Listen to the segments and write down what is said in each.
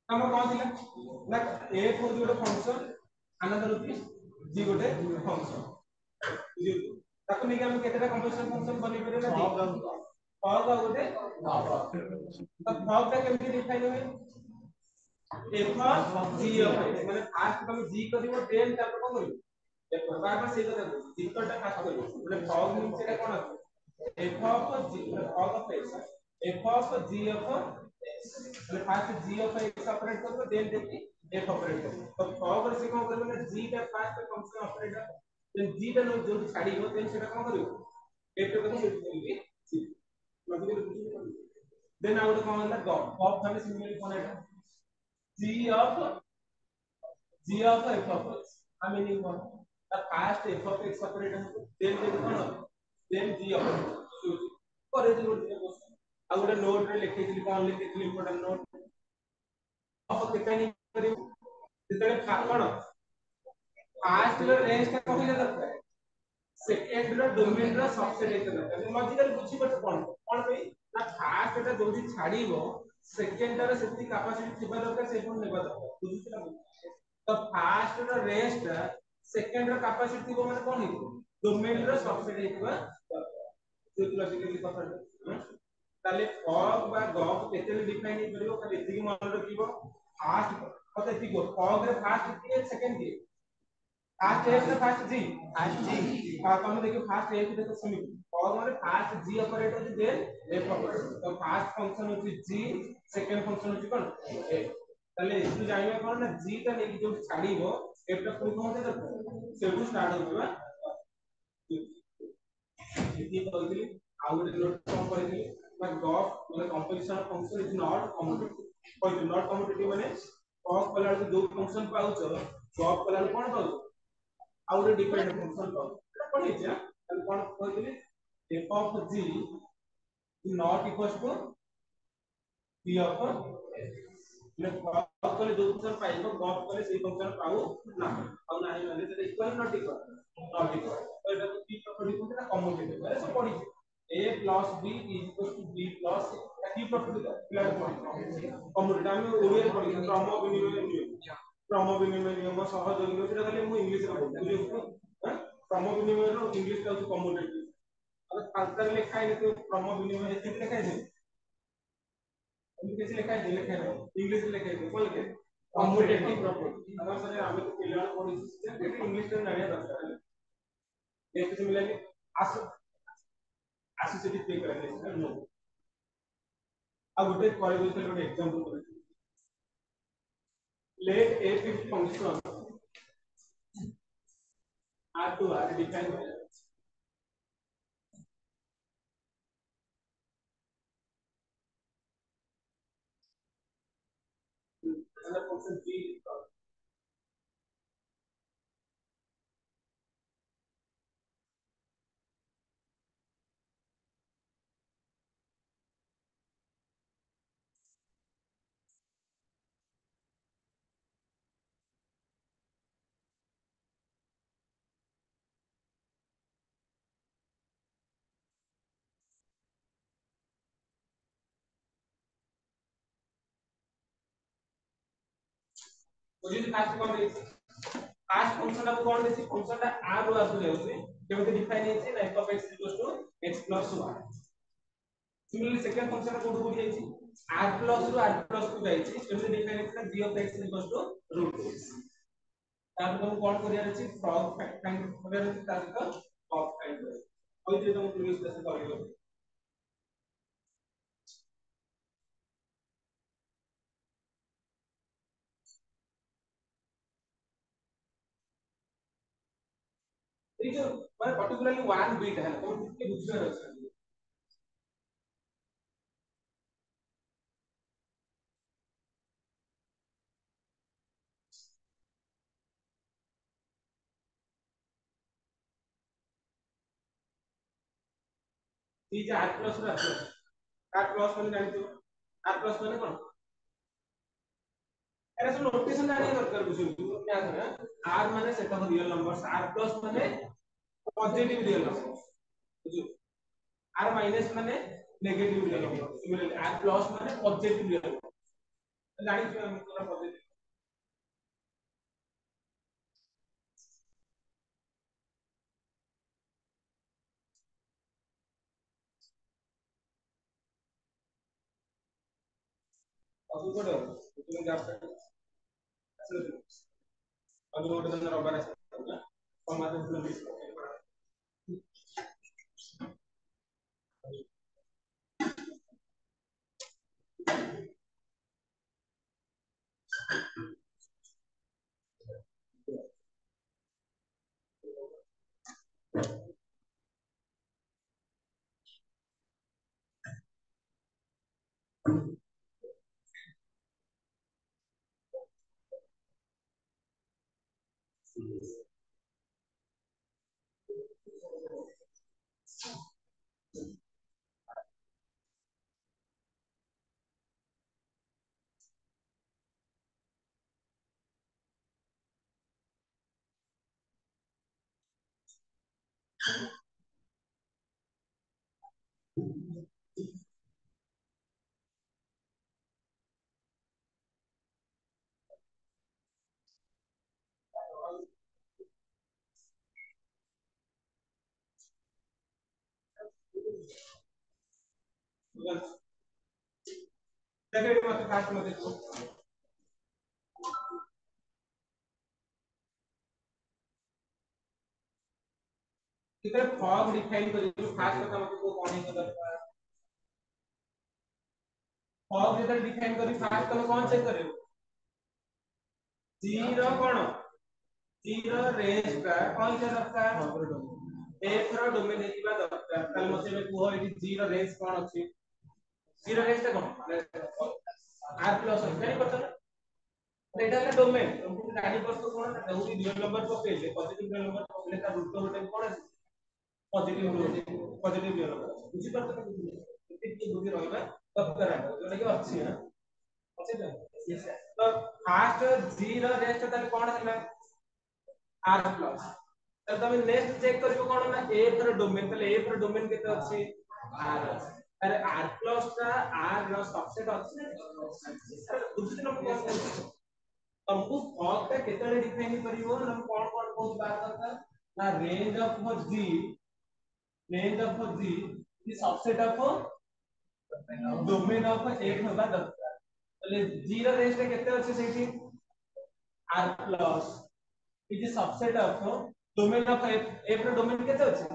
हम कौन थिला ना f होती गोटे फंक्शन अनदर होती g गोटे फंक्शन जी ताको नेके हम केतेटा कंपोजिशन फंक्शन बनै परबे ना फॉग गोटे तो फॉग ता केमति डिफाइन होय f of g of x माने फास्ट तुम g करिवो देन तापर कोन करिवो f बार बार से कथा g टा फास्ट करिवो माने fog means Etah cone f of g fog of x f of g of माने fast g of x operate करबो देन देखि f ऑपरेट करबो तो फॉग रे से कोन करबो ना g टा first function operator then g टा नो जो छाडीबो देन सेटा कोन करिवो f टा को सेट करिवो g लॉजिकली देन आउट कोन होला गॉफ माने similarly cone Etah g of f of x. I mean, the past f of x operator, then g of x. For example, I would have note लिखितली कौन लिखितली important note. अब कितना नहीं करी जितने कौन past लो range का कौन लेता है second लो domain लो सबसे लेता है लॉजिकली कुछ ही बस कौन पे ना past टा जो भी छाड़ी वो second लो सेफ्टी कैपेसिटी थिबा दरकार से कौन लेबा दरकार बुझी ना तो फास्ट रो रेस्ट सेकंड रो कैपेसिटी थिबो माने कोन हितो डोमेन रो सबसेट हितबा लॉजिकली कथा ताले फॉग बा गॉफ केते डिफाइन करिवो खाली एतिकी मन रखिबो फास्ट कते एतिको फॉग रे फास्ट के सेकंड के फास्ट एफ ना फास्ट जी तुम देखो फास्ट एफ देखो समी फॉग माने फास्ट जी ऑपरेटर जे देन एफ ऑपरेटर तो फास्ट फंक्शन होची जी सेकंड फंक्शन होची कोन एफ ताले इतु जानिबा कोन ना जी ता नेकी जो छाडीबो एफ टा पुरो होते दरकार सेटू स्टार्ट होबा इति कहली आउ गोटे नोट कम करली ना गॉफ माने composition function is not commutative कहली नॉट कम्यूटेटिव माने गॉफ कला जो फंक्शन पाउछ गॉफ कला कोन पाउछ आउ गोटे डिपेंडेंट फंक्शन पाउछ एटा कोन हिचा ताले कोन कहली f of g is not equals to p of ने गॉफ कले जो फंक्शन पाइबो गॉफ कले सेही फंक्शन पाउ ना पाउ नाही माने सेटा इक्वल नॉट इक्वल तो एटा तो p प्रॉपर्टी कोन ना कम्यूटेटिव माने सब पढी a plus b is equal to b plus p property clear commutative हम ओरिया पढी क्रम विनिमय नियम क्रम विनिमय नियम सहज नियम सेटा खाली मु इंग्लिश रे पढी बुझियो क्रम विनिमय रो इंग्लिश का कम्यूटेटिव अगर फालतू लिखा है तो क्रम विनिमय कितने लिखा है इंग्लिश लिखा है लिखा है इंग्लिश लिखा है बोल के कम्यूटेटिव प्रॉपर्टी अगर सर हम तो पिला पढी सिस्टम इंग्लिश रे जानिया दरकार है एक मिला के एसोसिएटिव पे करले नो अब गोटे करे गोटे एग्जांपल करे let a be function r to r define another function g मुझे फास्ट कौन देछि फास्ट फंक्शन अब कौन देछि फंक्शन ता r रो आसु जाउछि केमते डिफाइन हेछि ना f of x x plus 1 similarly second function code को जाइछि r plus रो r plus को जाइछि केमते डिफाइन हेछि ना g of x root x तापर तुम कौन करिया अछि फ्रॉग फाइंड करिया अछि तापर फ्रॉग फाइंड करिया ओइ जे तुम प्रीवियस क्लास करियो ये जो माने पर्टिकुलरली वन बिट है तुम कितने बुझियो अछि ई जे r plus रो r plus माने जानि तो r plus माने कोन एरा सब नोटेशन जानि दरकार बुझियो क्या है r माने set of real numbers r plus माने पॉजिटिव रियल नंबर्स बुझियो r माइनस माने negative real number similarly r plus माने पॉजिटिव रियल नंबर जानि छ हम पूरा पॉजिटिव अब कोड तुम गैप अब नोट दिन रबर है समाधान तुम देखो मत फास्ट मत देखो कितने फॉग डिफाइन करियो फास्ट का मतलब को कौन है दरकार फॉग जेतर डिफाइन करी फास्ट का कौन चेक करियो जीरो कोन जीरो रेंज का कौन से दरकार एफ रो डोमेन हेतिबा दरकार ताल मते में कुहो एटी जीरो रेंज कोन अछि जीरो रेंज ता कोन आर प्लस जानि पता एटा है डोमेन तुमको जानि पड़तो कोन जरूरी रियल नंबर पकेले पॉजिटिव रियल नंबर पकेले ता रूट होटे कोन अछि पॉजिटिव रियल नंबर बुझी पड़तो एति बुद्धि रहबा दरकार जोटा कि अछि है अच्छे तो फास्ट जीरो रेस्ट तले कोन हला r प्लस तब तुम नेक्स्ट चेक करियो कोन ना a रो डोमेन तले a रो डोमेन केते अछि r अरे r प्लस का r रो सबसेट अछि बुझि न कोन तुमको फॉग का केते डिफाइन करियो हम कोन कोन बहुत बात करता ना range of g is subset of domain of एक होगा दरकार तले जीरो रेंज में केते अछि सेठी r plus is the subset of domain of f रो डोमेन केते अछि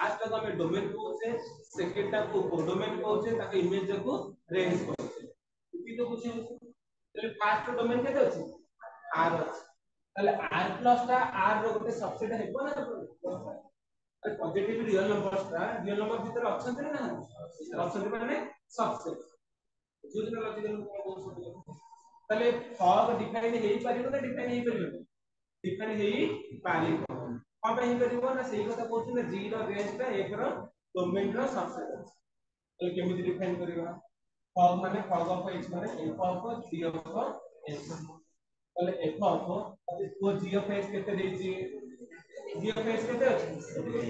आज तक हमें डोमेन को से सेकंड तक को डोमेन को से ताके इमेज को रेंज को इति तो कुछ तले फास्ट डोमेन केते अछि r अछि तले r प्लस ता r रो गोटे सबसेट हेबो ना पॉजिटिव रियल नंबर भीतर अछंती ना अछंती माने सबसेट बुझिना लॉजिकल को बोल तले फॉग डिफाइन हेई परिबो ना डिफाइन हेई परिबो डिफाइन हेई पारिबो कौन पे हेई परिबो ना सेही କଥା कहउछ ना जीरो रेंज का एक रो डोमेन रो सबसेट तले केमिति डिफाइन करिबा फॉग माने फॉग ऑफ x माने f of g of x तले f ऑफ को g ऑफ x केते देछि g ऑफ x केते अछि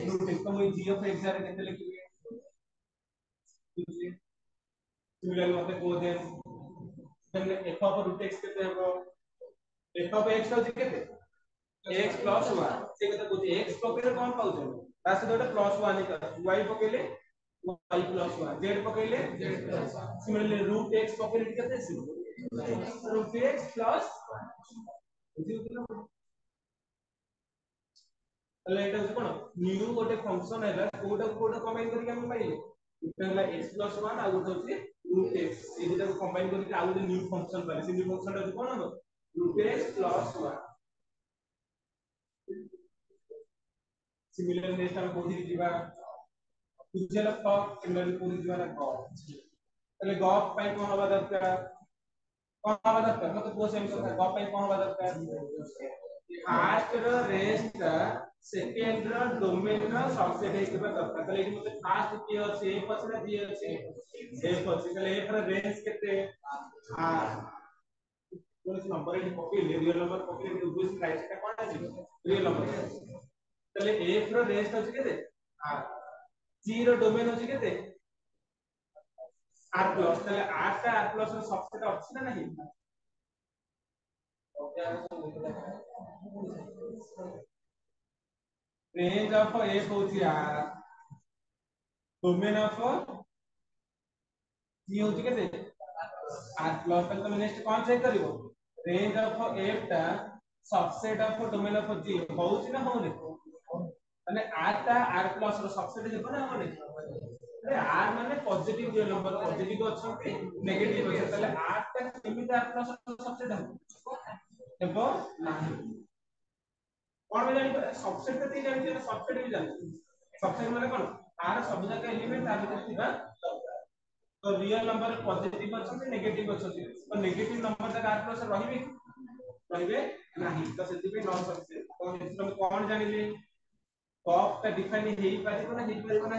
रूट x तो मैं g ऑफ x जारे केते लिखिबे सिमिलर मते को दे तले f ऑफ रूट x केते हेबो f ऑफ x तो केते x प्लस 1 से कत बुझी x पकेले कोन पाउछ तासे दोटा प्लस 1 ही कर y पकेले y प्लस 1 z पकेले z plus 1 similarly root x पकेले केते सी रूट x प्लस बुझी उतना तले एटा कोन न्यू गोटे फंक्शन हैला कोटा कोटा कंबाइन करके हम पाइले इटा हैला x प्लस 1 आ गोटे होची रूट x ए दुटा को कंबाइन करके आ गोटे न्यू फंक्शन पाइले से न्यू फंक्शन टा कोन हो root x plus 1 similar next हम कोथि दिबा तुझे लगता सिमिलर कोथि दिबा ना गॉफ तले गॉफ पाई कोन हवा दरकार कोन हवा दरकार मतलब को सेम करता गॉफ पाई कोन हवा दरकार फास्ट रो रेंज का सेकंड रो डोमेन रो सबसेट हेइबा दरकार तले एठी मते फास्ट की अछि a पछ ना b अछि a पछ तले a रो रेंज केते r कोन नंबर एठी पकेले रियल नंबर पकेले उस प्राइस का कोन अछि रियल नंबर तले f रो रेंज अछि केते r G ର डोमेन होची केते r प्लस ताले r टा r प्लस रो सबसेट अछि ना नहीं range of f होची r डोमेन ऑफ g होची केते r प्लस ताले तुम नेक्स्ट कोन चेक करिवो range of f टा subset of domain of g होची ना होने माने r टा r प्लस रो सबसेट हेबो ना होने अरे r माने पॉजिटिव रियल नंबर पॉजिटिव अछि नेगेटिव अछि ताले r टा केमिति r प्लस रो सबसेट हेबो नाही कोन में जानि सबसेट त तीन जानि सबसेट भी जानि सबसेट माने कोन r सब जाक एलिमेंट तार भीतर थिबा तो रियल नंबर पॉजिटिव अछि नेगेटिव अछि तो नेगेटिव नंबर तक r प्लस रहिबे रहिबे नाही तो सेति पे नॉन सबसेट तो हम कोन जानिले गॉफ का डिफाइन हेई पारिबो ना हेई पारिबो ना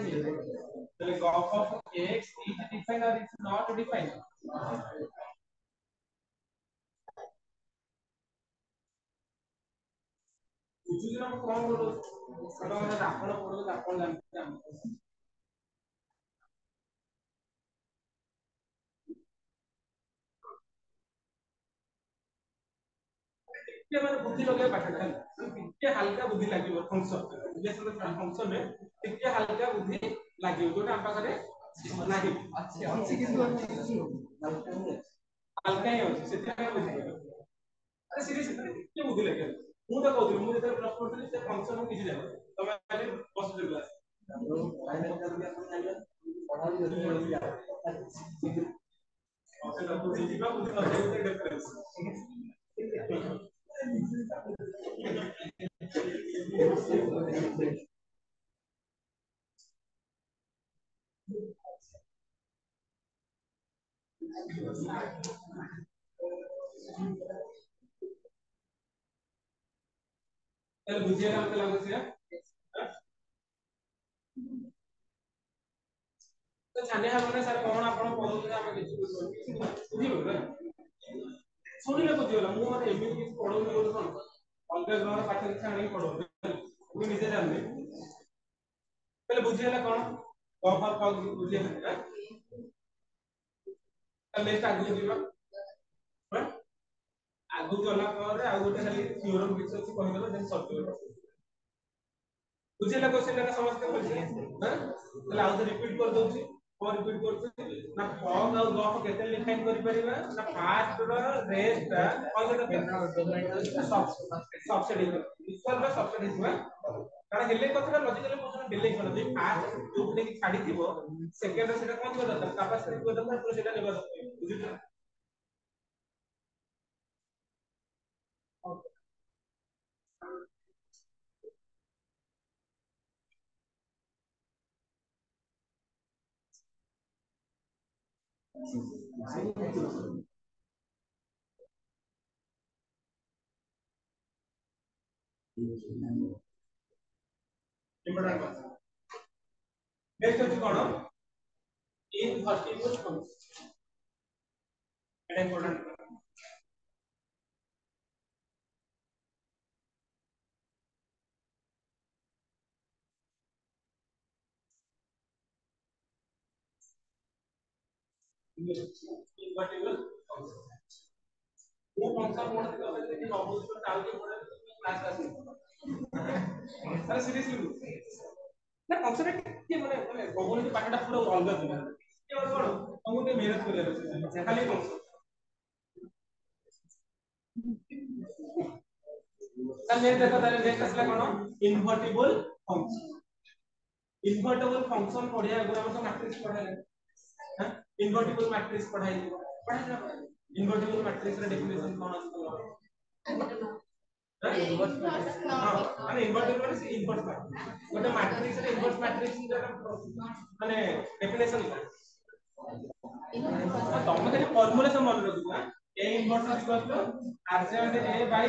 ताले Gauff of x is define और इज नॉट डिफाइन बुझिले हम कोन बोलो सेटा हम आपण पढो आपण जानते हम के माने बुद्धि लगे पाठा टिके हल्का बुद्धि लागिवो फंक्शन रिलेशन फंक्शन में टिके हल्का बुद्धि लागिवो जोटा हम पाखरे नाही अच्छे अच्छे किंतु हल्का ही होची सेटा बुद्धि अरे सीरीज टिके बुद्धि लागे मु तो कहउथि मु जेते प्रश्न करथि से फंक्शन मु किछि जाने तमे खाली बस जो क्लास फाइनल कर दिया अपन जानियो पढ़ा दियो सेटा बुद्धि जीवा बुद्धि न डिफरेंस चल बुझिएगा हमके लागो से तो छाने हमने सर कोन आपण पढो हम किछि बुझियो ना सुनिले बुझियो मु माने एमबी किछि पढो बोल कोन अलगा घर पाठ किछि आनी पढो मु निजे जानले पहले बुझिएला कोन कॉपर का बुझिएला नेक्स्ट आगु दिबा आगु चला पर आ गोटे खाली थ्योरम किछि अछि कहि देबो देन सॉल्व बुझिएला क्वेश्चन का समझते बुझिए हां चला आउ तो रिपीट कर दोछि और रिपीट करछि ना फॉर्म और गॉफ केते डिफाइन करि परिबा ना फास्ट रो रेस्ट और जो सबसेट इक्वल रो सबसेट हिबा कारण हेले कथरा लॉजिकली मोशन डिले कर दे फास्ट जो गुटे की छाडी थिबो सेकंड रो सेटा कोन कर दरकार कैपेसिटी को दरकार तो सेटा लेबर बुझिला इंपोर्टेंट नेक्स्ट होची कोन इनवर्टिबल फंक्शन एटा इंपोर्टेंट इनवर्टिबल फंक्शन वो फंक्शन मोड से कि नॉबुल पर डाल के पड़े क्लास आसी अरे सीरियसली ना फंक्शन के माने बबुल के पाठटा पूरा अलग ଥିଲା के और कोन हमहु ते मेहनत करे छै खाली फंक्शन ताले देखो ताले नेक्स्ट असला कोन इनवर्टिबल फंक्शन इनवर्टिबल फंक्शन पढिया गुरा हम मैट्रिक्स पढाले हां इनवर्टिबल मैट्रिक्स पढाई पढा इनवर्टिबल मैट्रिक्स रा डेफिनेशन कोन अछि माने इनवर्टिबल माने इनवर्स गोटे मैट्रिक्स रे इनवर्स मैट्रिक्स माने डेफिनेशन तमे खाली फॉर्मूलेशन मन रखिबा a inverse equal to adjacent a by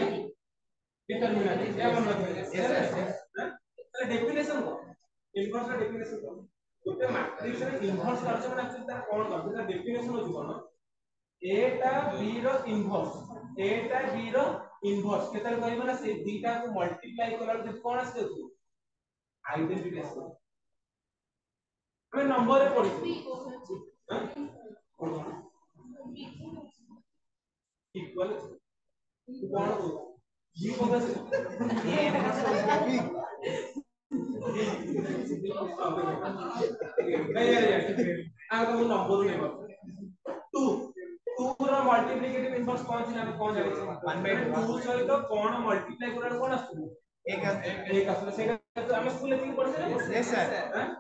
determinant या मन रखिबा ताले डेफिनेशन को इनवर्स रा डेफिनेशन को गोटे मैट्रिक्स रे इनवर्स करछ माने एक्चुअली तार कोन करछ तार डेफिनेशन होची कोन a टा b रो इनवर्स a टा b रो इनवर्स केतल कहबो ना से दीटा को मल्टीप्लाई करला त कोन आसे आइडेंटिटी आसे ଆମେ ନମ୍ବର ରେ ପଢିଛୁ ଇକ୍ୱାଲ କଣ ଜି ଫୋକସ୍ आगे तो नंबर नहीं बात 2 2 ର मल्टीप्लिकेटिव इनवर्स कौन थी हम कौन जाने 1/2 सहित कोन मल्टीप्लाई करला कोन आसु एक आसु सेटा तो हम स्कूल में पढ़ते ना यस सर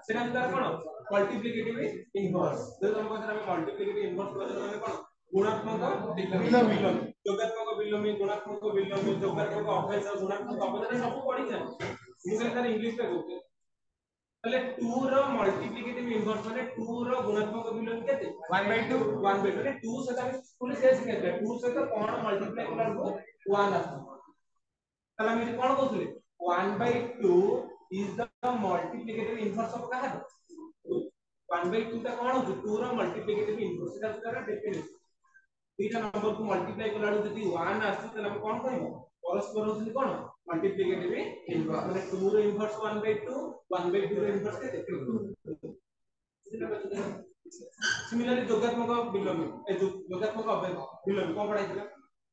सेटा हम कोन मल्टीप्लिकेटिव इनवर्स जब हम कहते हैं मल्टीप्लिकेटिव इनवर्स कहते हैं कोन गुणात्मक विलोमी योगात्मक विलोमी गुणात्मक विलोमी योगात्मक अभेद गुणात्मक अभेद सब पढ़ी जाए मुझे तार इंग्लिश पे कहते তাহলে 2 ର মল্টিপ্লিকেটিভ ইনভার্স মানে 2 ର গুণাত্মক বিলোম কেতে 1/2 1/2 মানে 2 সেটা আমি স্কুলে শেষ কেতে 2 সହିତ কোন মল্টিপ্লাই করলাକୁ 1 আসে তাহলে আমি কোন কହୁଥିଲି 1/2 ইজ द মল্টিপ্লিকেটিভ ইনভার্স অফ কাহার 1/2 টা কোন হচ্ছে 2 ର মল্টিপ্লিকেটিভ ইনভার্স এটা তার ডেফিনিশন দুইটা নম্বরକୁ মল্টিপ্লাই করলাକୁ যদি 1 আসে তাহলে আমি কোন করিব परस्पर होती कोन मल्टीप्लिकेटिव इनवर्स माने 2 रो इनवर्स 1/2 1/2 रो इनवर्स के देखियो सिमिलरली जोगात्मक विलोमी ए जोगात्मक अभेद विलोमी कोन पढाइଥିଲା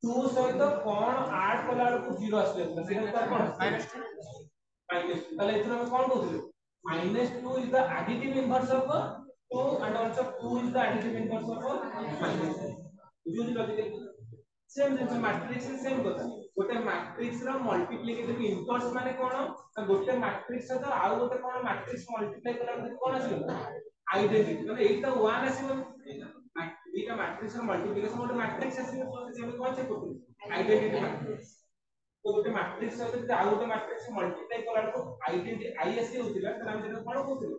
2 सहित कोन ऐड कला को 0 आसले सेटा कोन -2 ताले एथरा हम कोन कहथि -2 is the additive inverse of 2 and also 2 is the additive inverse of -2 बुझियो logic same same matrix same कथा गोटे मैट्रिक्स रो मल्टीप्लिकेटिव इनवर्स माने कोन गोटे मैट्रिक्स सहित आउ गोटे कोन मैट्रिक्स मल्टीप्लाई कला कोन आसी आइडेंटिटी माने एटा 1 आसीबो एटा मैट्रिक्स रो मल्टीप्लिकेशन गोटे मैट्रिक्स आसीबो से कोन चेक करथि आइडेंटिटी मैट्रिक्स तो गोटे मैट्रिक्स सहित आउ गोटे मैट्रिक्स मल्टीप्लाई कला को आइडेंटिटी आई आसी होतिला त हम जेना कोन कहथि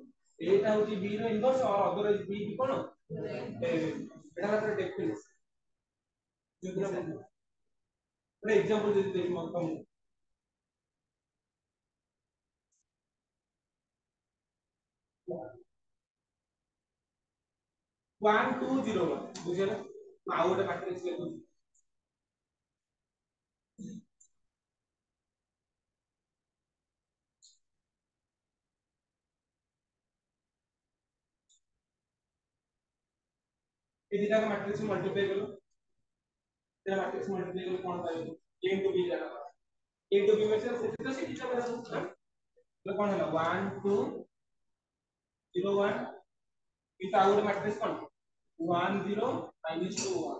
एटा होती बी रो इनवर्स और अदरवाइज बी की कोन एटा मात्र definition For example, this is the 1201 बुझिला आ गोटे मैट्रिक्स लेखु ए दिटा मैट्रिक्स मल्टीप्लाई करो तेरा मैट्रिक्स मल्टीप्लाई करो कोन पाइबो a into b जाना a into b में से तो सीधी चला जाता है तो कौन है 1 2 0 1 इस आउट मैट्रिक्स कौन 1 0 -2 1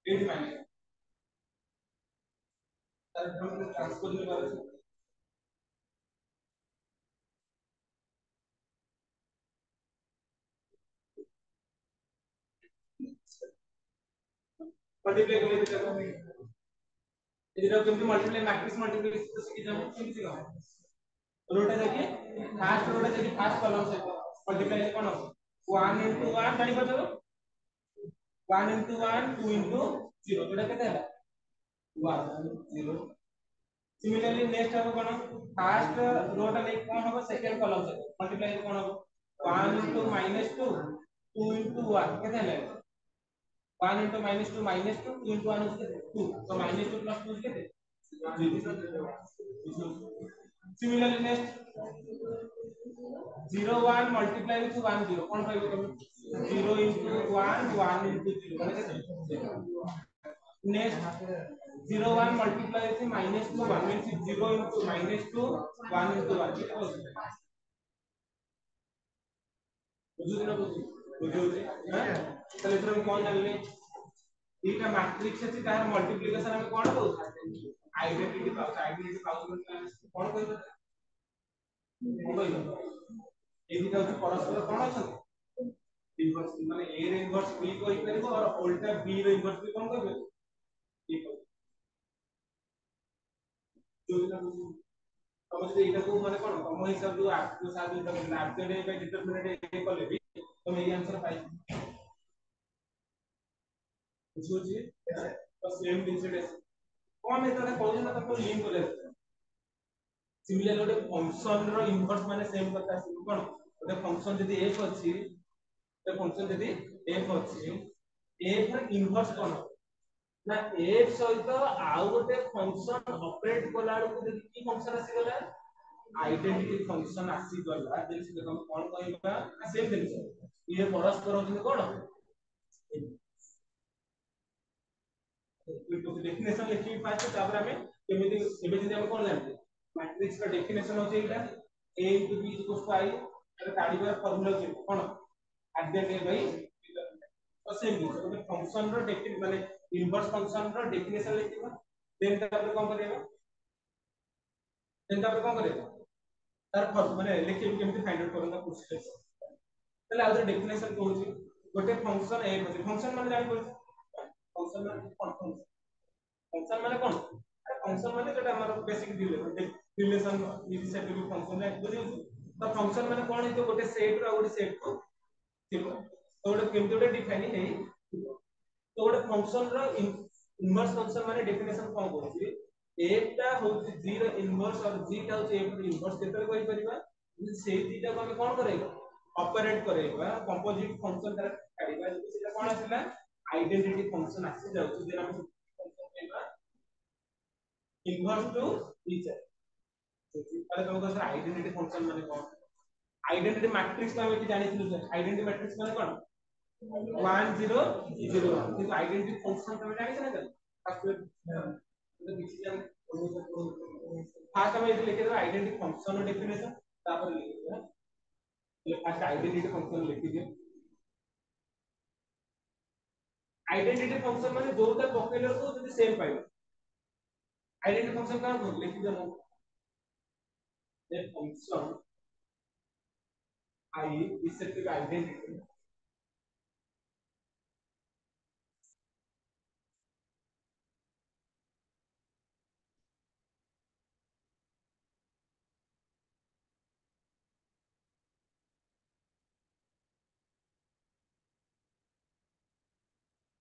8 माइनस तर हम ट्रांसपोज में बारे मल्टीप्लाई कर लेते हैं इधर केमती मल्टीप्लाई मैट्रिक्स मल्टीप्लाई तो सीखी जाओ केमती का रोटा जाके फर्स्ट रोटा जाके फर्स्ट कॉलम से मल्टीप्लाई कोन हो 1 into 1 जानि पतो 1 into 1 2 into 0 एटा केते हला 1 0 सिमिलरली नेक्स्ट हम कोन फर्स्ट रोटा ले कोन हो सेकंड कॉलम से मल्टीप्लाई कोन हो 1 into -2 2 into 1 केते हला 1 into -2 -2 2 into 1 is 2 so -2 plus 2 is kete similarly next 0 1 multiply with 1 0 kon paibo tome 0 into 1 1 into 0 mane kete next 0 1 multiply with -2 1 means 0 into -2 1 into 1 kete बुझु ना बुझु हां चलो इधर हम कौन जान ले एटा मैट्रिक्स अछि तार मल्टीप्लिकेशन हम कोन कहू आइडेंटिटी पाउच कोन कहू ए दिटा होची परस्पर कोन अछि इनवर्स माने ए रे इनवर्स बी को इक्वल और उल्टा बी रे इनवर्स भी कोन कहबे इक्वल तब जे एटा को माने कोन तम हिसाब जो आपको साथ जो लार्जर बाय डिटरमिनेंट ए कले भी तुम ए आंसर पाइ बुझुची तो सेम डिफरेंस कोन एटा कहू ना तो लिंक करे सिमिलर गोटे फंक्शन रो इनवर्स माने सेम कथा कोन गोटे फंक्शन यदि f अछि तो फंक्शन यदि f अछि f रो इनवर्स कोन ना f सहित आउ गोटे फंक्शन ऑपरेट कला को देखि की फंक्शन आसी गला आइडेंटिटी फंक्शन आसी गला देन से हम कोन कहबा सेम जिनिस ये परस्पर होते कोन डेफिनेशन लिखी फास्ट तापर हमें केमिति एबे हम कोन जानते मैट्रिक्स का डेफिनेशन होते एटा a into b equals to I अरे काढिबार फार्मूला के कोन एट द ए बाय तो सेम गोटे फंक्शन रो डेफिनेशन माने इनवर्स फंक्शन रो डेफिनेशन लिखिबा देन तापर कोन करेबा देन तापर कोन करेबा तार फर्स्ट माने लिखिबा केमिति फाइंड आउट करना प्रोसेस तले आउट डेफिनेशन कहूची गोटे फंक्शन ए फंक्शन माने जानि पड़छ फंक्शन माने फंक्शन माने कोन फंक्शन माने जेटा हमर basic relation set to function रे बुझियो तो फंक्शन माने कोन हे तो गोटे सेट रो गोटे सेट को थिबो तो गोटे केमति गोटे डिफाइन हे तो गोटे फंक्शन रो इनवर्स फंक्शन माने डेफिनेशन कोन कहूची f टा होची g रो इनवर्स और g टा होची f रो इनवर्स केतरे कहि परिबा से दिटा को हम कोन करेगा ऑपरेट करेगा कंपोजिट फंक्शन तार काढिबा सेटा कोन आसिला आइडेंटिटी फंक्शन आसी जाउची जे हम इनवर्स टू each ताले तुमको सर आइडेंटिटी फंक्शन माने कोन आइडेंटिटी मैट्रिक्स में हम जानिथिलु सर आइडेंटिटी मैट्रिक्स माने कोन 1 0 0 1 किंतु आइडेंटिटी फंक्शन तुम जानि छ ना फर्स्ट तो किसी जान फास्ट हम ये लिखे दो आइडेंटिटी फंक्शन और डेफिनेशन तापर लिखे दो ये फास्ट आइडेंटिटी फंक्शन लिखि दियो आइडेंटिटी फंक्शन माने जोटा पकेलर को जदी सेम पाइबो आइडेंटिटी फंक्शन का लिखि दो the function I is set to identity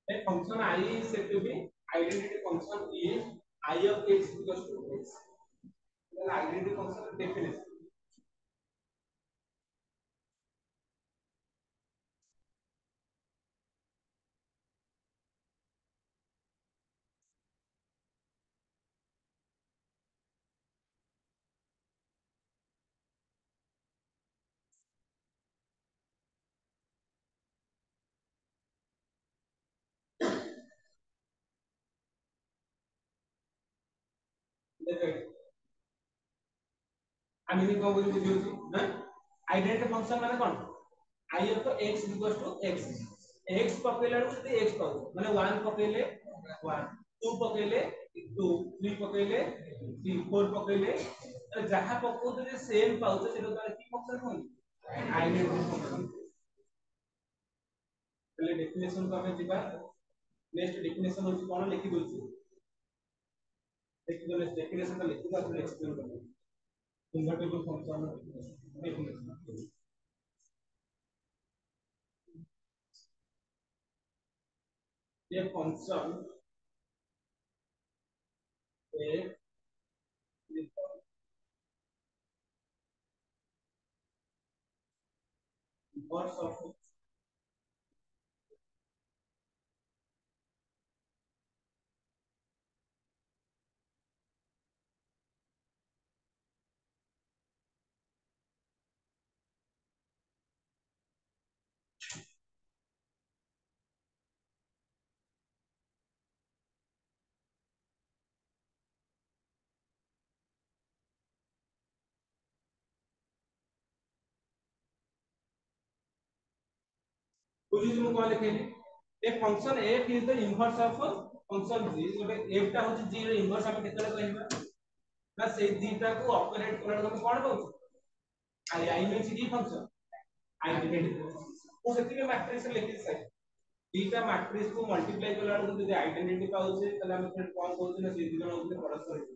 the function I is set to be identity function is I of x equals to x the identity function definition I mean को बोल दियो ना identity function माने कोन I of x equals to x x पकेला तो x पाउ माने 1 पकेले 1 2 पकेले 2 3 पकेले 3 4 पकेले जहां पको तो सेम पाउ तो सेटा तार की फंक्शन होई आइडेंटिटी फंक्शन पहले डेफिनेशन को हमें दिबा नेक्स्ट डेफिनेशन होची कोन लिखि दोची देखि दो डेफिनेशन का लिखि दो एक्सप्लेन कर invertible function definition ये फंक्शन एक इनवर्स ऑफ कुछ जो कॉल लिखेली a function f is the inverse of function g गोटे f टा होची g रे इनवर्स हम केतले कहबा ना से g टा को ऑपरेट करला हम कोन कहू आई मींस की फंक्शन आइडेंटिटी वो सेति में मैट्रिक्स लिखि सै दीटा मैट्रिक्स को मल्टीप्लाई करला तो जदी आइडेंटिटी पाउछे तले हम फिर कोन कहू ना से दी जण होते परस्पर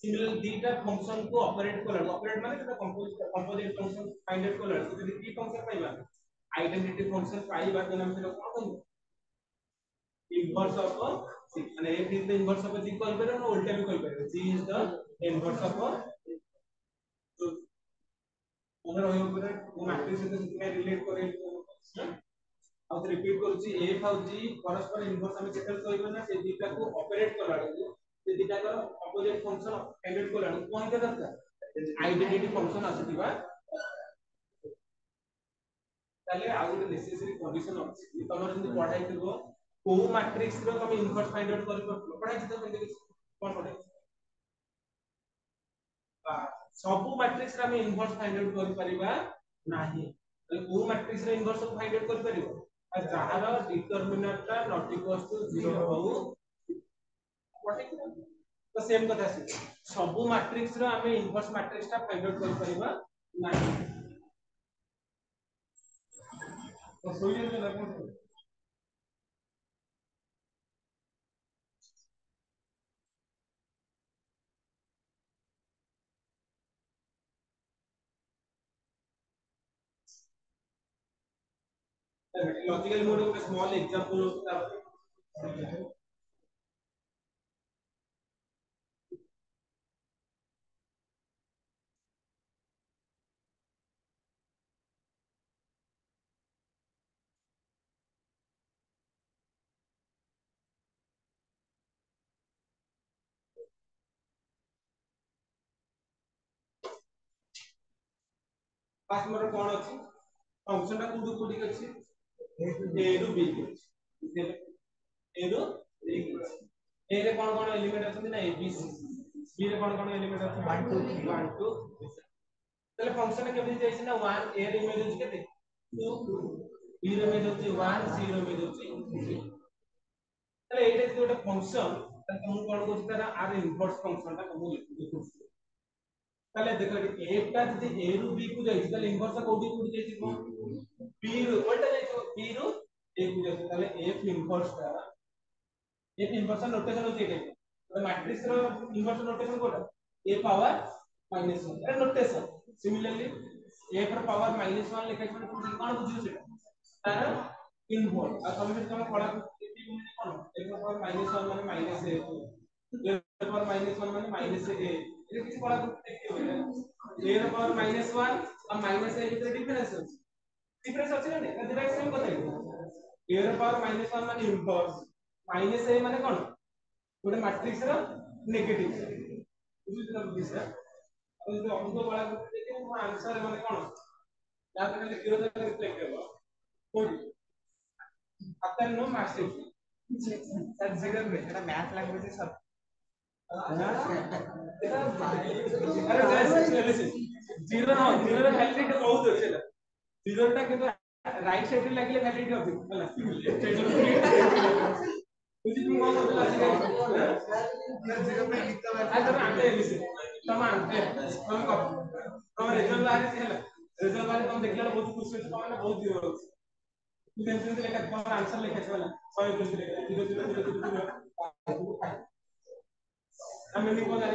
सिमिलर दीटा फंक्शन को ऑपरेट करला ऑपरेट माने सेटा कंपोजिट फंक्शन फाइंड आउट करला तो जदी की फंक्शन पाइबा आइडेंटिटी फंक्शन पाइबा तो हम सेटा कोन कहू इनवर्स ऑफ c माने f is the inverse of g call करे और उल्टा भी कॉल करे g is the inverse of तो उधर होय ऊपर वो मैट्रिक्स से कितने रिलेट करे ଆଉ रिपीट करूची f और g परस्पर इनवर्स हम केतल कहबो ना से दिटा को ऑपरेट कला से दिटा का अपोजिट फंक्शन फाइंड कला कोन के दरकार आइडेंटिटी फंक्शन आसीबा ताले आ गुटे नेसेसरी कंडीशन अछि तमर जंदी पढाई थिबो को मैट्रिक्स रो तुम इनवर्स फाइंड आउट करि परलो पढाई त कोन पढाई सब मैट्रिक्स रा हम इनवर्स फाइंड आउट करि परिबा नाही को मैट्रिक्स रे इनवर्स फाइंड आउट करि परिबो आ जहार डिटरमिनेंट टा नॉट इक्वल टू 0 हो तो सेम कथा से सब मैट्रिक्स रो हम इनवर्स मैट्रिक्स टा फाइंड आउट करि परिबा नाही तो सोइए तो लगो लॉजिकल मोड में स्मॉल एग्जांपल फास्ट मोड कोन अछि फंक्शन टा कोन कोडी अछि a ରୁ b अछि a ରୁ b a रे कोन एलिमेंट अछि ना a b c b रे कोन एलिमेंट अछि 1 2 3 1 2 तले फंक्शन केबे जाइछि ना 1 a रे इमेज अछि केते 2 b रे इमेज अछि 1 c रे इमेज अछि 3 तले एटा जे गोटे फंक्शन तले हम कोन कहछि तारा आर इनवर्स फंक्शन टा हम लिखु ताले देखो a टा जदि a ରୁ b को जाइछि ताले इनवर्स कोडी कोडी जाइछि कोन b ରୁ उल्टा जाइछि b ରୁ a को जाइछि ताले f इनवर्स नोटेशन होछि एटा तो मैट्रिक्स रो इनवर्स नोटेशन कोटा a पावर -1 एटा नोटेशन सिमिलरली a पर पावर -1 लिखै छै कोन बुझियो सेटा तार इनवर्स आ तमे तमे पढा कोन a पर पावर -1 माने माइनस a a पर पावर -1 माने माइनस a ये किसी पढा a ର पावर -1 और माइनस a ଭିତରେ डिफरेंस ଅଛି ना नहीं डिफरेंस सेम बताइ a ର पावर -1 माने इनवर्स माइनस a माने कोन गोटे मैट्रिक्स रो नेगेटिव बुझित ना बुझिस और जो अंक वाला देखि मो आंसर माने कोन या तो लिखियो तो रिफ्लेक्ट हेबो कोड आता नो मैट्रिक्स सर जीरो में एटा मैथ लैंग्वेज सब अरे जीरो ना जीरो रे वैलिडिटी बहुत अछि ना जीरो टा के राइट साइड रे लागले वैलिडिटी अछि होला लेफ्ट साइड रे बुझि तू कोन बोलला जीरो पे लिखता है आ तमे आते लिसे तमे आते तमे कब तमे रिजल्ट बाहर से होला रिजल्ट बाहर तमे देखला बहुत खुशी होछ तमे बहुत जीरो होछ तू टेंशन लेके तमे आंसर लिखे छ होला 100 लिखे 0 हमें नहीं बोला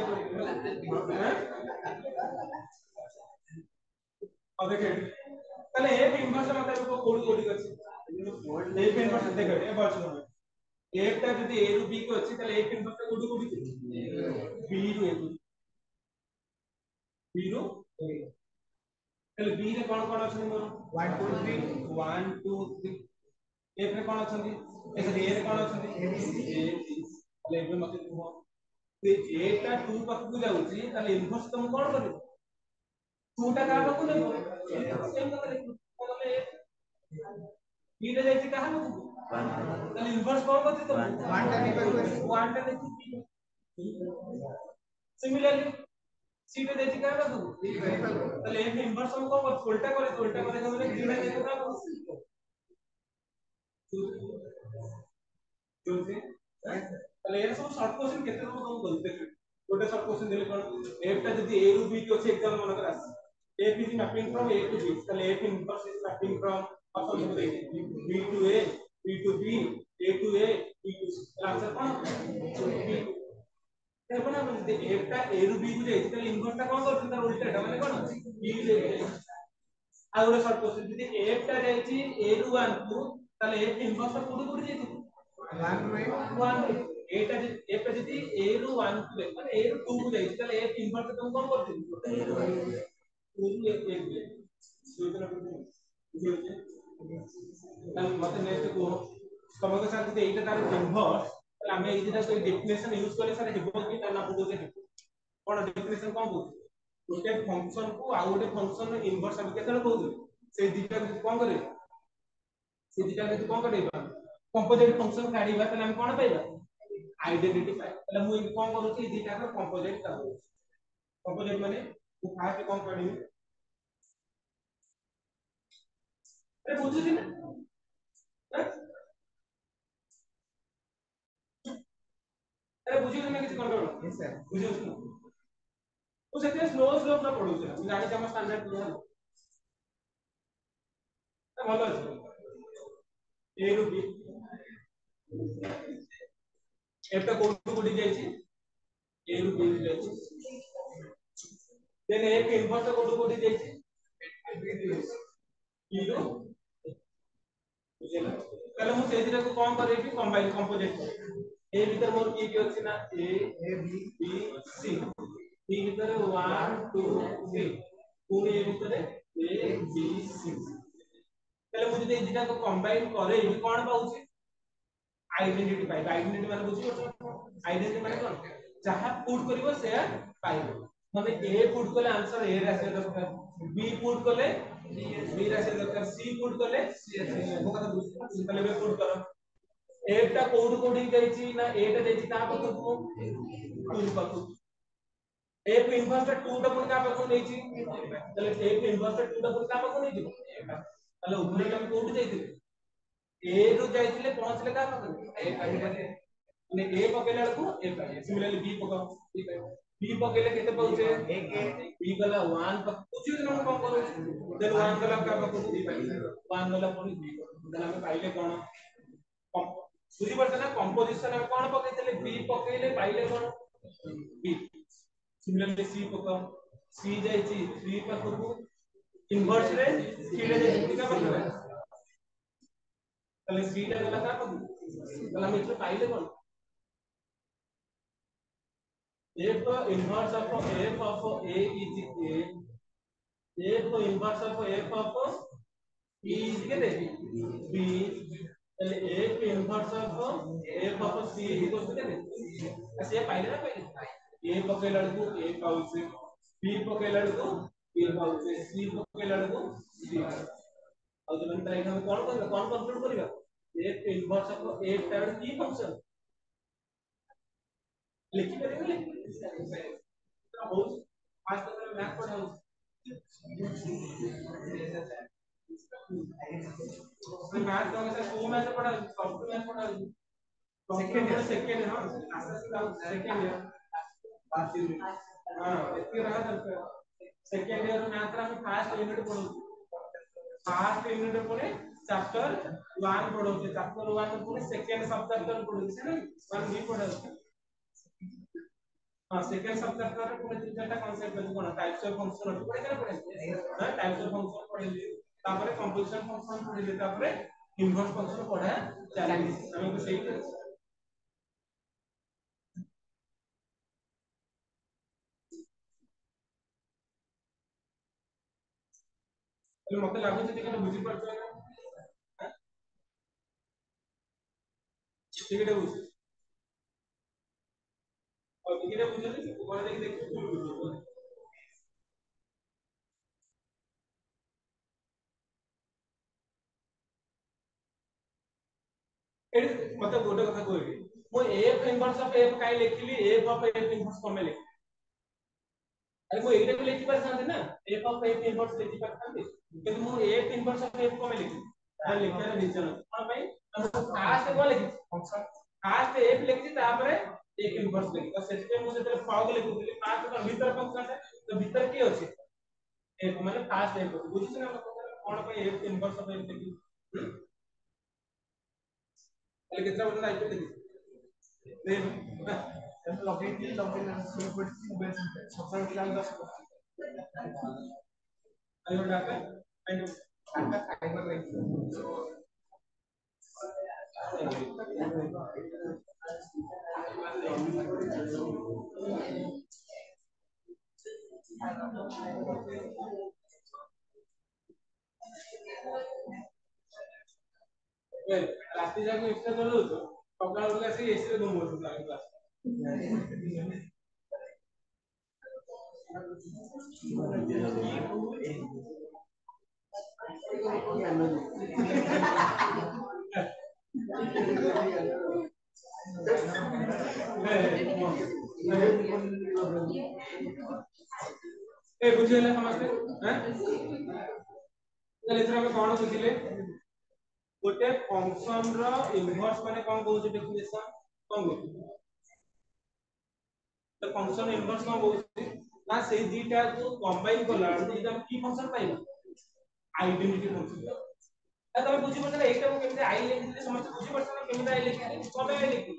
अब देखिए पहले एक इनवर्स मतलब को कोड कोड अछि एक इनवर्स देखो ए बात सुनो एक टा यदि a ରୁ b को अछि तले एक इनवर्स कोड कोड b ରୁ a b ରୁ तले b रे कोन अछि मोर 1 2 3 1 2 3 a रे कोन अछि ए रे कोन अछि तले ए मते तुम से a टा 2 पाखु जाउची तले इनवर्स तुम कोन करियो 2 टा का पाखु लेबो सेम कत लिखो तले b रे जाइची कहा पाखु तले इनवर्स कोन करती तुम 1 टा पाखु 1 टा देखि सिमिलरली c रे जाइची कहा पाखु तले f इनवर्स हम कोन कर उल्टा करे माने 3 टा देखो का তাহলে এর সব শর্ট কোশ্চেন কেতে রকম তুমি বলতে গোটে শর্ট কোশ্চেন দিলে কোন f টা যদি a ରୁ b কি আছে एग्जाम মনে করে আসছে f is mapping from a to b তাহলে f inverse is mapping from option দেব b to a b to b a to a b to c answer কোন b দেখো না বলতে f টা a ରୁ b কু যাইছে তাহলে ইনভার্সটা কোন করছে তার উল্টাটা মানে কোন b যাইছে আর গোটে শর্ট কোশ্চেন যদি f টা যাইছি a ରୁ 1 কু তাহলে f ইনভার্সটা কোডি কোডি যাইছে 1 एटा एटा जदी a ରୁ 1 को माने a ରୁ 2 को जाई ताले f इनवर्स तुम कोन करथि a ରୁ 1 2 ରୁ 1 2 ରୁ 1 बुझियो मत नेक्स्ट को समग्र साथ दे एटा तार इनवर्स ताले हम एई दिटा डेफिनेशन यूज करे सर हेबो कि ताना बुझो जे कोन डेफिनेशन कोन बुझो गोटे फंक्शन को आ गोटे फंक्शन इनवर्स हम केतल कहू से दिटा कोन करे से दिटा कोन करे कंपोजिट फंक्शन काढीबा ताले हम कोन पाइबा आइडेंटिटी पाइ ताले मु कोन करू छी दिटा को कंपोजिट करू कंपोजिट माने मु फास्ट कोन करी अरे बुझु छी ना अरे बुझियो तुमने किसी कंट्रोल यस सर बुझियो तो सेते स्लो स्लो ना पढो छ गाडी हम स्टैंडर्ड दिया तो भलो अछि ए रु बी एटा कोड कोडी जाय छी ए रु बी जाय छी देन एक इनवर्स कोड कोडी जाय छी ई रु बुझिला पहले मु से दिटा को कोन करे कि कंबाइन कंपोजिट ए भीतर मोर की अछि ना ए बी सी बी भीतर 1 2 3 पूरे ए भीतर ए बी सी पहले मु जदि दिटा को कंबाइन करे ई कोन पाउची आइडेंटिटी पाइबा आइडेंटिटी माने बुझियो आइडेंटिटी माने कोन जहां पुट करिवो से पाइबो माने ए पुट कले आंसर ए रे आसे दरकार बी पुट कले बी रे आसे दरकार सी पुट कले सी आसे मो कथा बुझियो पहले बे पुट करो ए टा कोड कोडिंग जाईची ना ए टा जाईची ता पाखु टू पाखु एफ इनवर्स टा 2 टा पुट का पाखु नेची तले एफ इनवर्स टा 2 टा पुट का पाखु नेची तले उभरे टा कोड जाईती ए रो जाइथिले पहुंचले का ए पाइबे माने ए पकेला को ए पाइबे सिमिलरली बी पकाओ बी पकेले केते पाउचे बी गला 1 पक पूछियो न कोन करू देन 1 गला का पक बी पाइबे 1 गला पुनी बी देन हम पाइले कोन बुझी पड़ता ना कंपोजिशन हम कोन पकेइले बी पकेइले पाइले कोन बी सिमिलरली सी पकाओ सी जाइची 3 पाखु इनवर्स रे 3 रे जाइची का पकेला তাহলে সিটা গলা কার পাবো তাহলে আমি এটা পাইলে কোন f inverse of f of a is f inverse of f of e is কেতে b তাহলে f inverse of f of c equals to কেতে আসে পাইলে না পাইলে a পকেলা লড়কু a পাউছে b পকেলা লড়কু b পাউছে c পকেলা লড়কু c ଆଉ ତମେ ତାହେଲେ ଆମେ କଣ କରିବା କଣ କମ୍ପ୍ୟୁଟ କରିବା f इनवर्स ऑफ f तार की फंक्शन लिखि परिबे तो हो आज तक मैथ पढ़ाऊ मैथ तो हमेशा को मैथ पढ़ाऊ सॉफ्टवेयर मैथ पढ़ाऊ सेकंड हां सेकंड ईयर हां इतनी रहा दरकार सेकंड ईयर मैथ रा हम फर्स्ट यूनिट पढ़ाऊ फर्स्ट यूनिट पढ़े चैप्टर 1 पढ़ोचे चैप्टर 1 पुणे सेकंड सब चैप्टर पढ़ोचे ना 1 भी पढ़ोचे हां सेकंड सब चैप्टर पुणे तीन चारटा कांसेप्ट है कोन टाइप्स ऑफ फंक्शन है पढ़े केना पढ़े हां टाइप्स ऑफ फंक्शन पढ़े तापर कंपोजिशन फंक्शन पढ़े तापर इनवर्स फंक्शन पढ़ा चली हमको सही तो मते लागु छै कि बुझि पड़छ ना ठीक है बुझि और ठीक है बुझि कोन देखि देखि मतलब गोटे कथा कहबी मो f इनवर्स ऑफ f काई लिखली f ऑफ f इनवर्स कमे लिख अरे मो एटा लिखि पर थाते ना f ऑफ f इनवर्स लिखि पर थाते किंतु मो f इनवर्स ऑफ f कमे लिखि आ लिखना रीजन कोन भाई हम फास्ट को लिखि फंक्शन फास्ट f लिखि तापरे f इनवर्स लिखि तो सेते मो जते फॉग लिखुली फास्ट तो भीतर फंक्शन है तो भीतर की अछि f माने फास्ट f बुझि छ ना कोन भाई f इनवर्स ऑफ f लिखि पहले कितना बटन आइटम लिखि लॉगिन सिक्योरिटी मोबाइल सबसे क्लास 10 आयो data and data fibre like राति जाक एक्स्ट्रा चलो सकाळ उठला से एसी रे घुमो क्लास ए बुझिले समझते हैं एथरा में कोन बुझिले गोटे फंक्शन रो इनवर्स माने कोन कहू डेफिनेशन कोन तो फंक्शन इनवर्स कोन कहू ना से दीटा को कंबाइन करला दीटा की फंक्शन पाइबा आइडेंटिटी फंक्शन तब बुझी पड़ता एटा को केमते आई लिखि समस्त बुझी पड़ता केमते आई लिखि कबे आई लिखि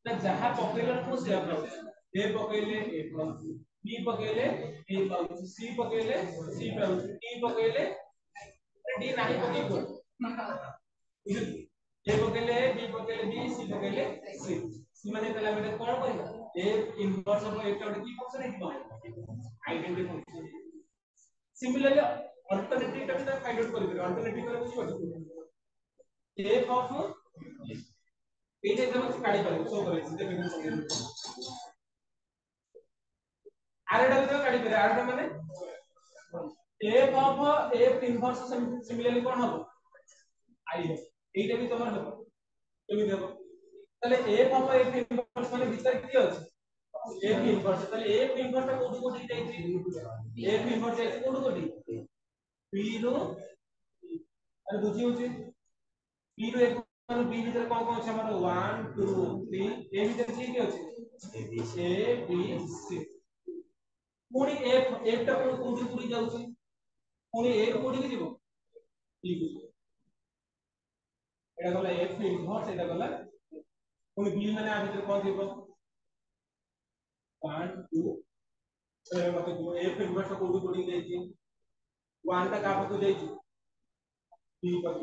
ना जहां पकेले को से पाउछ ए पकेले ए पाउछ बी पकेले ए पाउछ सी पकेले सी पाउछ डी पकेले डी नाही पकेबो ए पकेले बी पकेले बी सी पकेले सी सी माने तला बेटा कोन करबा ए इनवर्स ऑफ एटा की फंक्शन है आइडेंटिटी फंक्शन सिमिलरली अल्टरनेटिव टा फाइंड आउट करिबे अल्टरनेटिव करे बुझी एफ ऑफ एटा एकदम काढी पारे सो करे देखिबे आरडा तो काढी पारे आरडा माने f of f inverse similarly कोन हो आई एटा भी तमर हो केमि देबो तले एफ ऑफ एफ इनवर्स माने भीतर की अछि एफ इनवर्स तले एफ इनवर्स ता कोठी कोठी जाईछि एफ इनवर्स जाईछि कोठी कोठी p रो अरे बुझी होछि p रो एक माने b भीतर कोन कोन छै हमर 1 2 3 ए भीतर की अछि a b c पूरी f ता कोठी कोठी जाउछि पूरी a कोठी की जीवो b को एटा गला f इनवर्स एटा गला पूरी b माने आ भीतर कोन जीवो 1 2 ए मते f इनवर्स कोठी कोठी जाईछि 1 ता का पको जाईछि b पको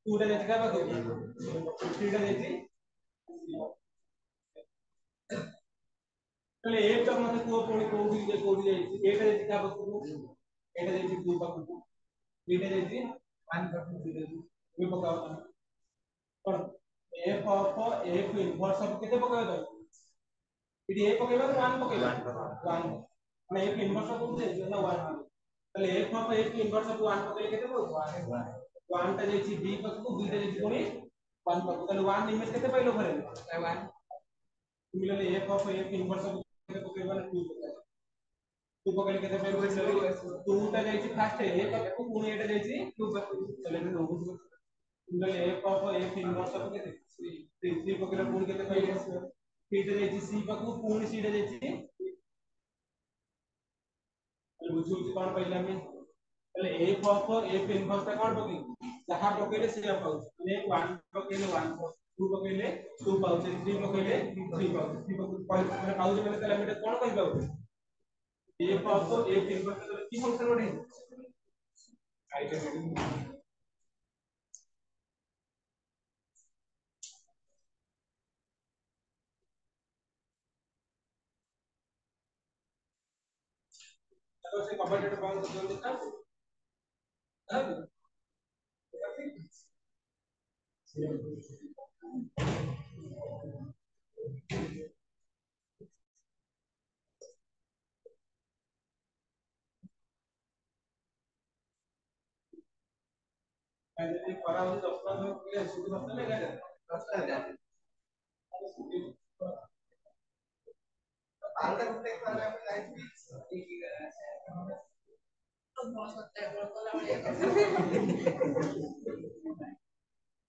2 टा जाईछि का पको 3 टा जाईछि तले एक ता मते कोठी कोठी जाईछि एटा जाईछि का पको एटा जाईछि 2 पको 3 टा जाईछि 1 पको 3 जाईछि ये पकाओ पर f of f inverse of केते पकाओ तो इडी a पकेबा तो 1 पकेबा 1 माने f इनवर्स ऑफ कोन जाईछि ना 1 तले f of f inverse of 1 पकेले केते पको 1 टा जाईछि b पको 2 टा जाईछि कोनी 1 पको तले 1 इमेज केते पाइलो घरे 1 similarly f of f inverse of केते पकेबा ना 2 पकेबा 2 पकेले केते पाइलो 2 टा जाईछि फर्स्ट a पको कोनी एटा जाईछि 2 पको तले में नो similarly f of f inverse of केते 3 पकेले कोनी केते पाइलो 3 टा जाईछि c पको कोनी c टा जाईछि बुझू कोन पहिले हम तले f ऑफ f इनवर्स ता कोन पकी जहां पकेले से पाउछ माने 1 पकेले 1 2 पकेले 2 पाउछ 3 पकेले 3 पाउछ 3 पकेले माने पाउछ माने तले हम कोन कहि पाउछ f ऑफ f इनवर्स तले की फंक्शन बने आइडेंटिटी तो से कम्पाउंडेड बाउंड को देखा है मैंने करा हो 10 में के सुध बता लेगा 10,000 आलका कुत्ते के बारे में लाइफ ठीक है तो बहुत होता है बोला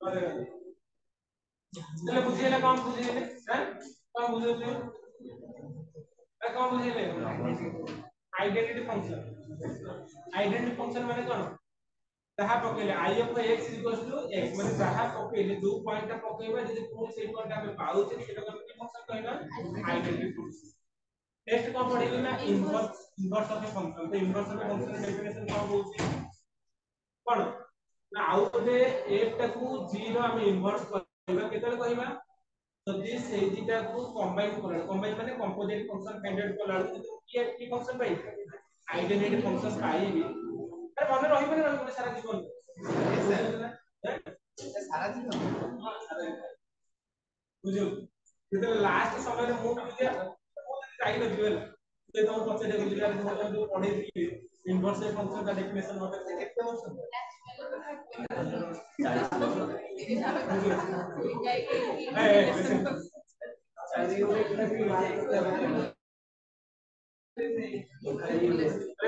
अरे चलो बुझिएला काम बुझिएले हैं काम बुझिएले काम बुझिएले आइडेंटिटी फंक्शन माने कोन जहां पकेले i ऑफ x x माने जहां पकेले दो पॉइंट पकेबा जे कोन से पॉइंट हम पाउछ सेटा के फंक्शन कहना आइडेंटिटी फंक्शन नेक्स्ट कोन पढ़ेली ना इनवर्स ऑफ ए फंक्शन तो inverse of a function definition कोन होउची कोन ना आउट ऑफ f टा को 0 हम इनवर्स करबा केतले कहबा जदि सेही दिटा को कंबाइन माने कंपोजिट फंक्शन फाइंड आउट करला की फंक्शन पाई आइडेंटिटी फंक्शन पाइबी अरे मन रही माने सारा जीवन बुझियो जेते लास्ट समय रे मु बुझिया मु जाई न दिवेला ते तुम पछे बुझिया जो पढे थी इनवर्स फंक्शन का डेफिनेशन मते से केते वर्ष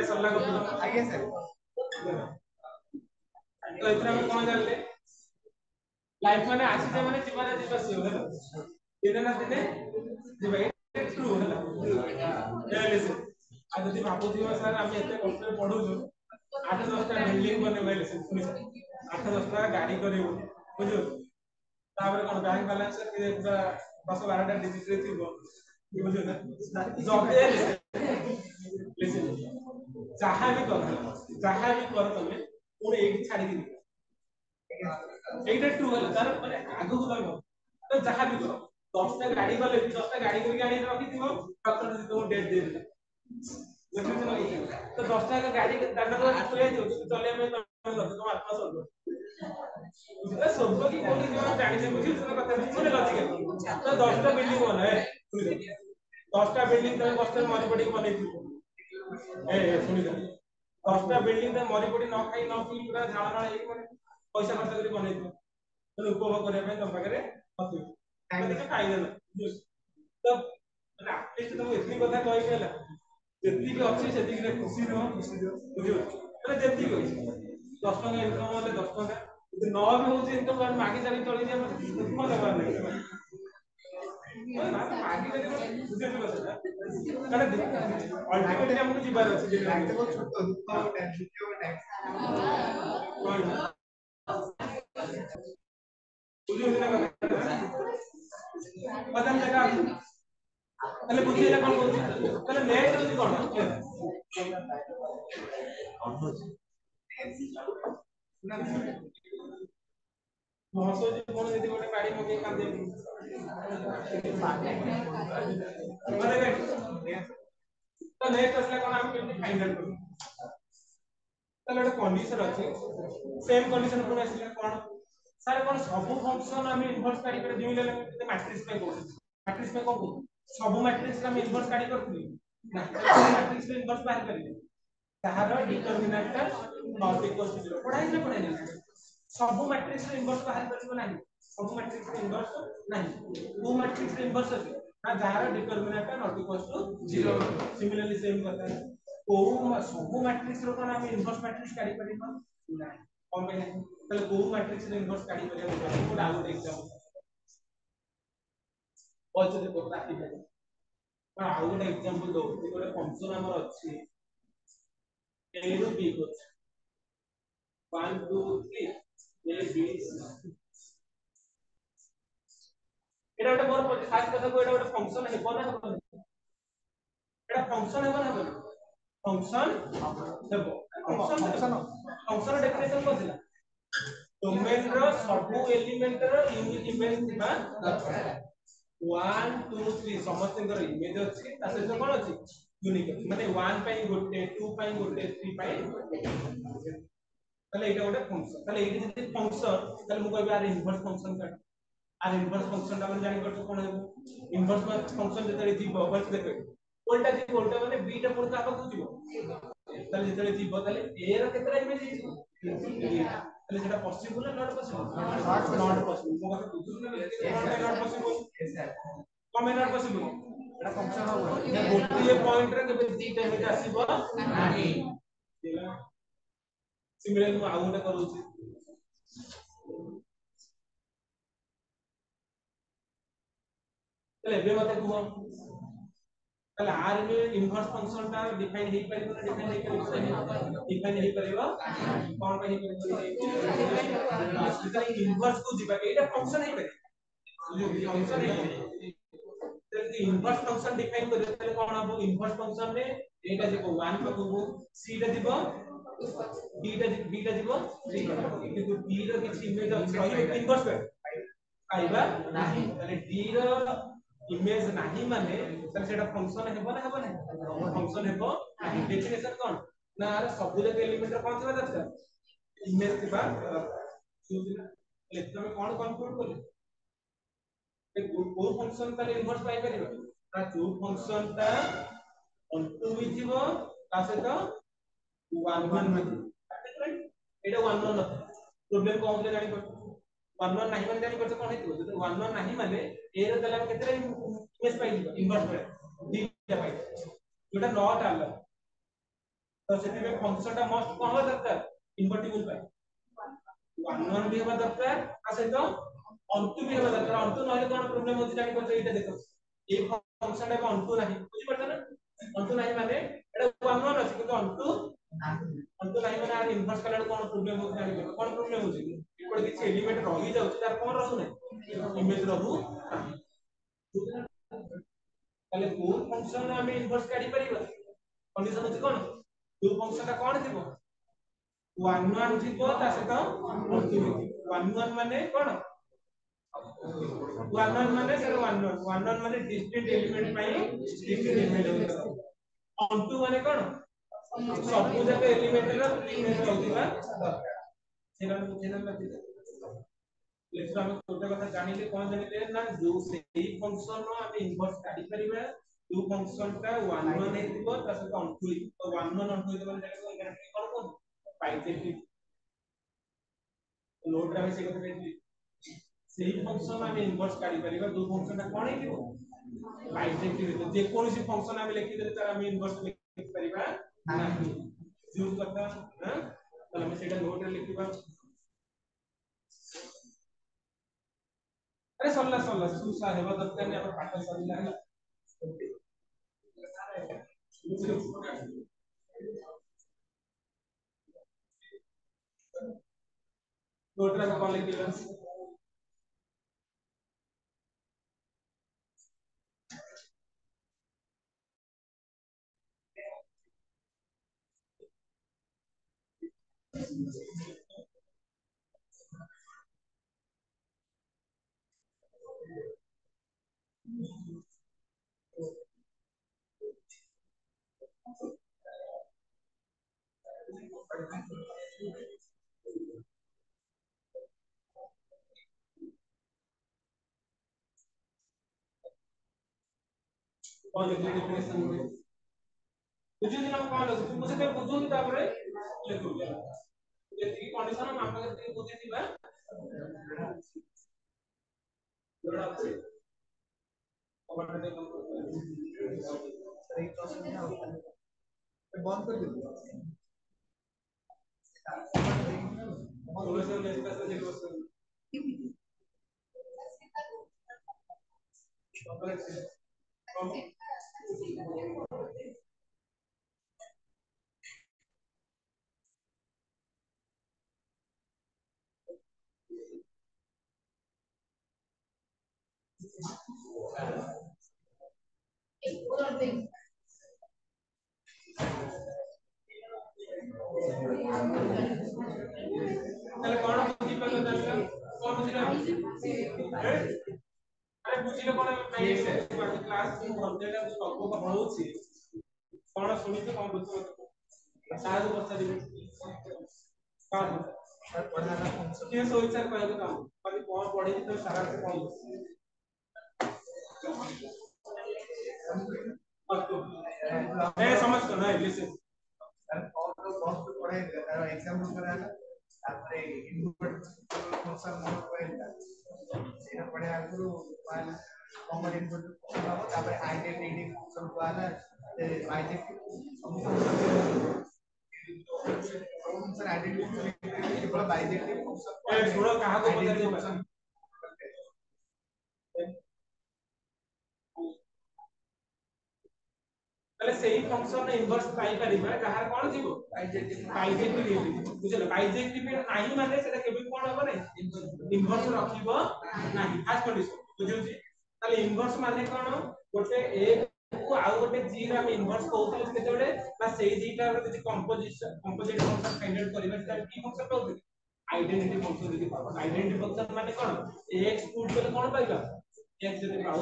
सरला आगे सर तो इतना हम कौन जान ले लाइफ माने आसी जे माने जीवन जीवा से होला दिने ना दिने जीवा ट्रू होला लिसन आ जदि भाबु दिवा सर हम एते कष्ट पढु छु 8-10 टा बिल्डिंग बने लिसन सुनि 8-10 टा गाड़ी करियो बुझु तापर कोन बैंक बैलेंस के पूरा 10-12 टा डिजिट रे थिबो बुझु ना जब ए लिसन जहां भी कर तमे पुणे एक छाड़ी दी এইটা ট্রু হলো তার মানে আগুକୁ যাইব তো যাহা ବି কর 10 টা গাড়ি গলে 10 টা গাড়ি করে গাড়ি রখিଥିବ ଡକ୍ଟର ଯଦି ତମକୁ ଡେଟ୍ ଦେଇଦେଲା ତ 10 ଟା ଗାଡି ଦାଣ୍ଡ କରି ଥୋଇ ଦିଅ ଚଲେଇବା ପାଇଁ ତମ ଆତ୍ମା ସର୍ବ ବୁଝିଲା ସର୍ବ କି କୋଉଠି ଜଣ ଜାଣିଛେ ବୁଝି ସେଟା କଥା ମାନେ ଲଜିକ ତ 10 ଟା ବିଲ୍ଡିଂ ବନା 10 ଟା ବିଲ୍ଡିଂ ତମେ କଷ୍ଟରେ ମରି ପଡି ବନେଇଥିବ ଶୁଣି 10 ଟା ବିଲ୍ଡିଂ ତମେ ମରି ପଡି ନ ଖାଇ ନ ପିଇ ପୁରା ଝାଳ ଝାଳ ହେଇକି ମାନେ पैसा खर्च करी बनेइथो तो उपभोग करबा ପାଇଁ तम पाखरे नथि टाइम देखा फायदा न तो माने एटलीस्ट तुम एतनी कथा कहि गेला जेति भी अछि सेति के खुशी बुझियो माने जेति भी 10 टका इनकम होले 10 टका যদি ন भी होछि इनकम कर मागी जाली चली जे मते दुख लगवा नहीं मागी जाली बुझियो कथा कारण अल्टीमेटली हमको जीवार अछि जे बहुत छोट दुख टाइम बुझियो ना पता लगा তাহলে বুঝিলা কোন বলছি তাহলে নেক্সট হচ্ছে কোন মহসো যে কোন যদি ଗୋଟେ গাড়ি মগে কাঁদে মানে তো নেক্সট আসলে কোন আমি কেমনে ফাইনাল করব তাহলে একটা কন্ডিশন আছে সেম কন্ডিশন কোন আসলে কোন सर कोन सब फंक्शन हम इन्वर्स काढी करे दिले मैट्रिक्स पे को मैट्रिक्स पे को सब मैट्रिक्स हम इन्वर्स काढी करथि मैट्रिक्स पे इन्वर्स बाहर करिले ताहार डिटरमिनेंट नॉट इक्वल टू 0 पढ़ाई ना सब मैट्रिक्स पे इन्वर्स बाहर करबो नाही सब मैट्रिक्स पे इन्वर्स नाही वो मैट्रिक्स पे इन्वर्स अछि ना ताहार determinant not equal to 0 similarly same करता है को सब मैट्रिक्स रो कोन हम इन्वर्स मैट्रिक्स काढी परिबो नाही कौन पे ताले को मैट्रिक्स रे इन्वर्स काढी परिया को डाउट एग्जाम पछे देखो प्रैक्टिकल पर आउ गोटे एग्जांपल दो गोटे फंक्शन हमर अछि a रो b को 1 2 3 a b एटा गोटे मोर खास कथा को एटा गोटे फंक्शन है कोना है एटा फंक्शन है कोना फंक्शन देखो फंक्शन डेफिनेशन को दिला डोमेन रो सब एलिमेंट रो यूनिक इमेज दिबा दरकार 1 2 3 समस्त कर इमेज अछि तासे जो कोन अछि यूनिक माने 1 पई गोटे 2 पई गोटे 3 पई ताले एटा गोटे फंक्शन ताले एटी जति फंक्शन ताले मु कहबे आर इनवर्स फंक्शन का आर इनवर्स फंक्शन ता जानि करछ कोन हेबो इनवर्स फंक्शन जते जीवो बस देखो उल्टा माने b टा पुरता आपको जीवो ताले जते जीवो ताले a रो केतरा इमेज जीवो ताले सेटा possible not possible not possible मो कथा बुझु ना not possible come not possible Etah function हो ये गोटे पॉइंट रे केबे दीटा इमेज आसीबो नाही सिमिलरली मु आउटा करूची ताले बे मते कुहो ताले आर में इनवर्स फंक्शन ता डिफाइन हे परिबो ना डिफाइन हे परिबो कोन पे हे परिबो इनवर्स को दिबा एटा फंक्शन हे परिबो फंक्शन हे तो इनवर्स फंक्शन डिफाइन कर देले कोन हबो इनवर्स फंक्शन में एटा जीवो 1 पकबो c टा जीवो b टा जीवो 3 किंतु b रो किछि इमेज अछि इनवर्स आइबा नाही ताले d रो इमेज नाही माने ताले सेटा फंक्शन हेबो ना फंक्शन हेबो डेफिनेशन कोन ना सब जक एलिमेंट कोन थिबा दरकार इमेज थिबा लेकिन में कौन कंक्लूड कले को फंक्शन का इनवर्स पाई परिबा ना जो फंक्शन ता onto भी थिबो ता सहित 1 1 भी एटा 1 1 प्रॉब्लम को होले जानि पर 1 1 नाही माने जानि पर कोन हेतिबो जदि 1 1 नाही माने ए रे देला केतरे इमेज पाई दिबो इनवर्स पड़े दी पाई जोटा नॉट आला तो सेति में फंक्शन ता मस्ट कोन हो दरकार इन्वर्टिबल पाई 1 1 भी होबा दरकार ता सहित onto भी होबा दरकार onto नहले कोन प्रॉब्लम होती जानि पर एटा देखो ए फंक्शन ता onto नाही बुझि पड़ता ना onto नाही माने एटा 1 1 अछि किंतु onto onto नाही माने आर इनवर्स कला कोन प्रॉब्लम होती जानि पर कोन प्रॉब्लम होची एकोड किछि एलिमेंट रहि जाउछि तार कोन रहु नै इमेज रहु ताले को फंक्शन हम इनवर्स काढी परिबा कंडीशन होची कोन जो फंक्शन ता कोन थिबो 1 1 थिबो ता सहित onto 1 1 माने कोन 1 1 माने सर 1 1 1 1 माने डिस्टिंक्ट एलिमेंट पाई डिस्टिंक्ट एलिमेंट onto माने कोन सब जक एलिमेंट रा इमेज रहउथिबा दरकार सेना बुझेना नथि लेकिन हम छोटे कथा जानिले कोन जानिले ना जो सेही फंक्शन नो हम इनवर्स काढी परिबा जो फंक्शन ता 1 1 हेतिबो ता सहित onto तो 1 1 onto हेतिबो जानि कोन कोन पाइजेटिव लोड रा से कथा कहली सेही फंक्शन हम इनवर्स काढी परिबा जो फंक्शन ता कोन हेतिबो पाइजेटिव जे कोनसी फंक्शन हम लिखि देले तार हम इनवर्स लिखि परिबा नाही जो कथा हां तो हम सेटा नोट रे लिखिबा अरे सरला सरला सुसा हेबा दरकार नै हम पाठ सरिला नोट रे कोन लिखिबा कौन लिखले डेफिनेशन में बुझी दिना कौन लिखु मुझे के बुझुनी तापरे लिखु एति कंडीशन हम आपन के बुझी दिबा जोड़ा अछि और बंद कर दे सोल्यूशन लेता से देखो তাহলে কোন বুঝি পালো তাহলে কোন বুঝিলা আরে বুঝিলে কোন নাই ক্লাস সবজেক্ট সব হউছি কোন শুনিতে কোন বুঝছো ସାହାଯ୍ୟ କରିପାରିବେ କଣ ସାର୍ ପଢାଲା ଫଙ୍କସନ କିଏ ସୋଇଚାର କହିବାକୁ ଚାହୁଁ ମାନେ କଣ ପଢେଇଛି ତ ସାରା କଣ ए समझ तो ना लिसन सर बहुत पढ़े तार एग्जाम ऊपर आला ताପରେ इनपुट फंक्शन मोड पढ़ेला सेना पढ़े आगु मान कॉमन इनपुट फंक्शन हो ताପରେ आइडेंटिटी फंक्शन को आला आइडेंटिटी फंक्शन आइडेंटिटी केवल आइडेंटिटी फंक्शन ए छोड़ो कहां को पता नहीं फंक्शन তাহলে সেই ফংশন ইনভার্স পাই পারিবা যাহার কোন থিবো বাইজেক্টিভ বুঝলো বাইজেক্টিভ নাই মানে সেটা কেবে কোন হবে না ইনভার্স রাখিবো নাই ফার্স্ট কন্ডিশন বুঝুছি তাহলে ইনভার্স মানে কোন গোটে a को आउ गोटे g रा हम इनवर्स कहउतले केतेबेले ना सेही जीटा रो किछि कंपोजिट फंक्शन फाइंड आउट करबा तार की फंक्शन कहउतले आइडेंटिटी फंक्शन जदी पाबो आइडेंटिटी फंक्शन माने कोन x पुट करले कोन पाइबा x जदी पाउ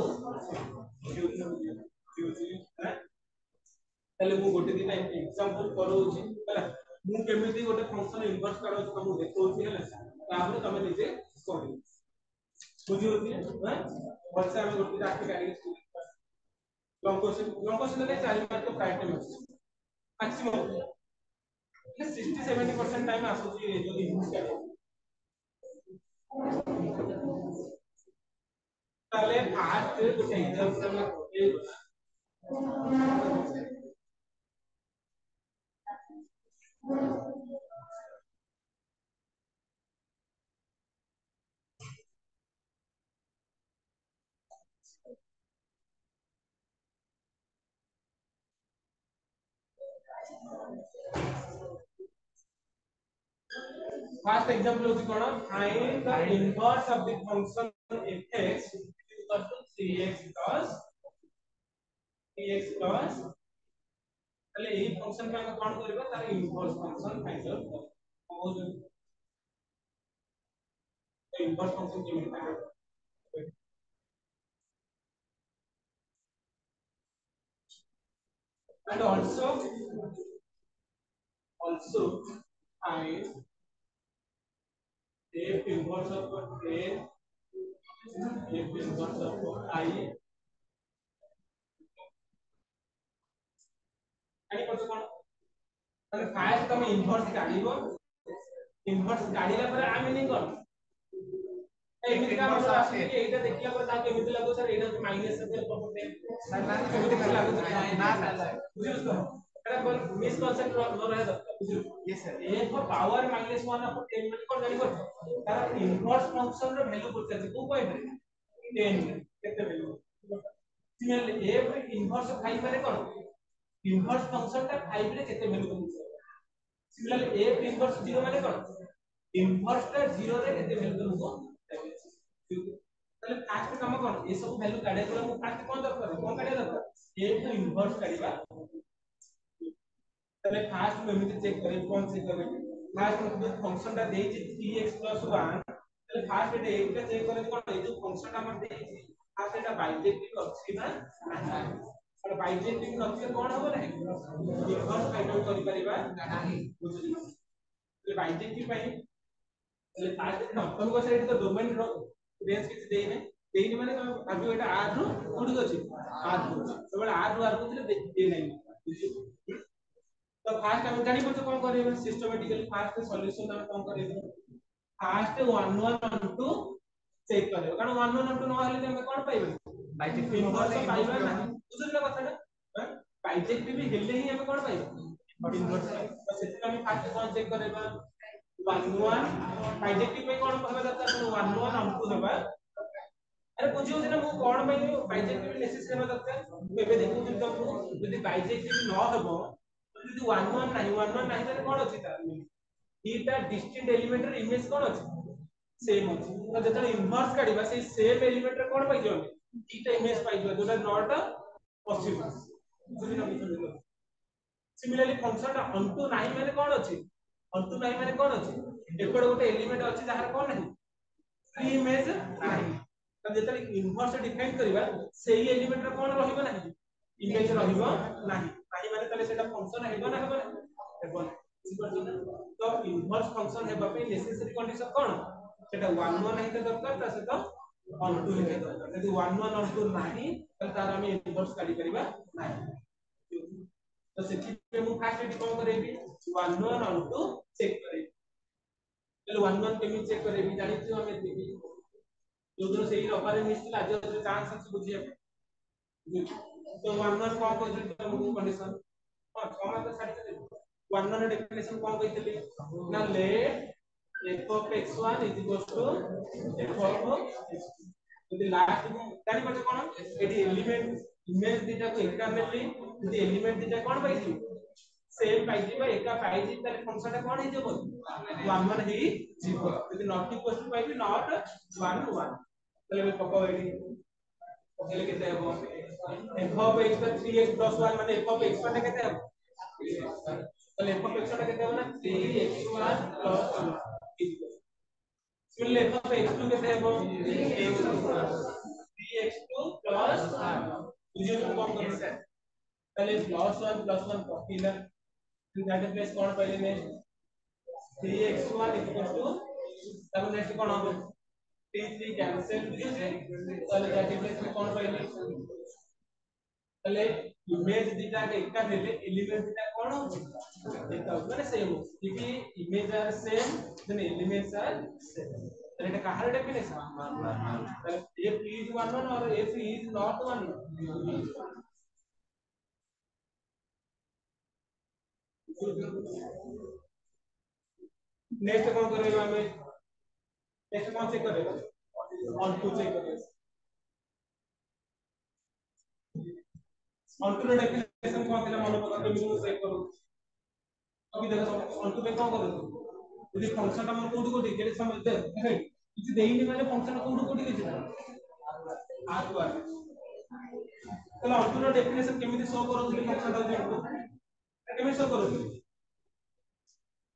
ताले मु गोटे दिन एग्जांपल करौछि हला मु केमिति गोटे फंक्शन इनवर्स करौछि तुमु देखौछि हला तापर तमे निजे सॉरी बुझी होती है हां बहुत से हमें गोटे आके गाड़ी लॉन्ग क्वेश्चन ले 4 मार्क का प्राइम टाइम मैक्सिमम 60-70% टाइम आसुची जो इंग्लिश का ताले फास्ट गोटे example First example is going find the inverse of the function fx is equal to 3x plus তাহলে এই ফাংশন কে আমরা কোন করব তার ইনভার্স ফাংশন ফাইন্ড আউট করব বুঝুন ইনভার্স ফাংশন কেমন থাকে and also find f inverse of a f inverse of I आणि कसं कोण ମାନେ ଫାଷ୍ଟ ତମେ ଇନଭର୍ସ କାଢିବ ଇନଭର୍ସ କାଢିଲା ପରେ ଆମେ नहीं कर ଏମିତି କାମ ଆସୁଛି କି ଏଇଟା ଦେଖିଲା ପରେ ତାକୁ କେମିତି ଲାଗୁ ସାର୍ ଏଇଟା ମାଇନସ୍ ରେ ପ୍ରପର୍ଟି ସାର୍ ନା କେମିତି କିଛି ଲାଗୁଛି ନା ସାର୍ ବୁଝିଲ ତ ଏଟା ମିସ୍ କନସେପ୍ଟ ନ ରहे ଦରକାର ବୁଝିଲ यस सर a को पावर -1 अपन 10 ମାନେ कोन ଜାଣି कर ତାର ଇନଭର୍ସ ଫଂକ୍ସନ ର ଭ୍ୟାଲୁ ପଚାରୁଛି କୋ पॉइंट रे 10 କେତେ ଭ୍ୟାଲୁ सिमिलरली a पर इनवर्स 5 माने कोन इनवर्स फंक्शन ता 5 रे केते वैल्यू कम सिमिलरली a पर इनवर्स 0 माने कोन इनवर्स ता 0 रे केते वैल्यू कम ताले फास्ट काम कोन ए सब वैल्यू काढे तो हम फास्ट कोन दरकार कोन काढे दरकार a को इनवर्स काढिबा ताले फास्ट में एमिति चेक करे कोन चेक करे फास्ट में फंक्शन ता देछि 3x 1 ताले फास्ट एटा एटा चेक करे कोन ए जो फंक्शन हमर देछि फास्ट एटा बाइजेक्टिव अछि ना और बाइजेक्टिव नथिले कोन होबो नाही इनवर्स फाइंड आउट करि परिबा नाही बुझिली ले बाइजेक्टिव पाई ले फास्ट तुमको से एटा तो डोमेन रो रेंज किछ देइने माने तुम भाबियो एटा r रो कोडी अछि r रो सबले r रो r को दे नाही बुझिली तो फास्ट हम जानि पछ कोन करबे सिस्टमैटिकली फास्ट सॉल्यूशन हम कोन करबे फास्ट 1 1 2 चेक करबे कारण 1 1 2 न हले हम कोन पाइबे बाइजेक्टिव इनवर्स पाइबा नाही बुझिला कथाटा बाइजेक्टिव हेले ही हम कोन पाइबे इनवर्स तो सेति हम फास्ट कोन चेक करबा 1 1 बाइजेक्टिव में कोन होबा दरकार 1 1 हम 2 हेबा अरे बुझियो जे ना मु कोन पई बाइजेक्टिव नेसेसरी हेबा दरकार एबे देखु तुमको यदि बाइजेक्टिव न हेबो যদি 1 1 নাই 1 1 নাই তাহলে কোন আছে তার দুইটা ডিস্টিংক্ট এলিমেন্ট এর ইমেজ কোন আছে সেম আছে তো যেটা ইনভার্স কাটিবা সেই সেম এলিমেন্ট রে কোন পাই যাবে দুইটা ইমেজ পাই যাবে যেটা নট পসিবল বুঝিনা বুঝিনা सिमिलरली फंक्शन अनटू नाही माने कोन अछि अनटू नाही माने कोन अछि एपड गोटे एलिमेंट अछि जहार कोन नाही फ्री इमेज नाही त जेता इनवर्स डिफाइन करबा सेही एलिमेंट रे कोन रहिबो नाही इमेज रहिबो नाही नाही माने तले सेटा फंक्शन हेबो ना हेबो हेबो तो इनवर्स फंक्शन हेबा पे नेसेसरी कंडीशन कोन सेटा 1 1 नहीं त दरकार ता सेटा अनटू नहीं दरकार यदि 1 1 अनटू नाही त तार हम इनवर्स काढी परिबा नाही तो सेठी पे मु फास्ट एटी कोन करेबी 1 1 अनटू चेक करेबी चलो 1 1 केमी चेक करेबी जानि छी हमें देखि जो दिन सेही रबारे मिस्टिल आज चांस अछि बुझिया तो 1 1 कोन कहै छै मु कंडीशन हां क्षमा तो छाडी दे 1 1 डेफिनेशन कोन कहैतली ना late f of x1 is equals to f of x2 यदि लास्ट जानि पछ कोन एटी एलिमेंट इमेज दिटा को इंटरनली यदि एलिमेंट दिटा कोन पाइछि सेम पाइछि बा एका पाइछि ताले फंक्शन ता कोन हे जबो 1 1 ही जीवो यदि नॉट इक्वल टू पाइबी नॉट 1 1 ताले में पको एटी ओकेले केते हेबो f of x पर 3x plus 1 माने f of x पर केते हेबो ताले f of x ता केते हेबो ना 3x1 plus 1 similarly f of x2 केते हेबो 3x2 plus 1 बुझियो तो कम कर सर ताले plus 1 कॉपीला दैट प्लेस कोन पहिले नेक्स्ट 3x1 तब नेक्स्ट कोन होबो T3 cancel তাহলে that image में कौन पाएंगे তাহলে ইমেজ দিটা একা নেলে এলিমেন্ট দিটা কোন একা মানে সেম যদি ইমেজ আর সেম দেন এলিমেন্টস আর সেম তাহলে এটা কাহার ডেফিনেশন তাহলে if is one or if is not one next कौन करेगा हमें नेक्स्ट कौन चेक करेगा ऑन टू चेक करेगा ऑन टू डेफिनेशन कौन ଥିଲା ମନେ ପକା କେମିତି ମୁଁ ଚେକ୍ କରୁ अभी देखो ऑन टू पे कौन करू ଯଦି ଫଙ୍କସନ ଟା ମୋର କୋଉଠି କୋଉଠି କେତେ ସମୟ ଦେ କିଛି ଦେଇନି ମାନେ ଫଙ୍କସନ କୋଉଠି କୋଉଠି କିଛି ନା ଆର ଟୁ ଆର ତାହେଲେ ଅନ୍ ଟୁ ର ଡେଫିନେସନ କେମିତି ଶୋ କରୁଥିଲି ଫଙ୍କସନ ଟା କେମିତି ଶୋ କରୁଥିଲି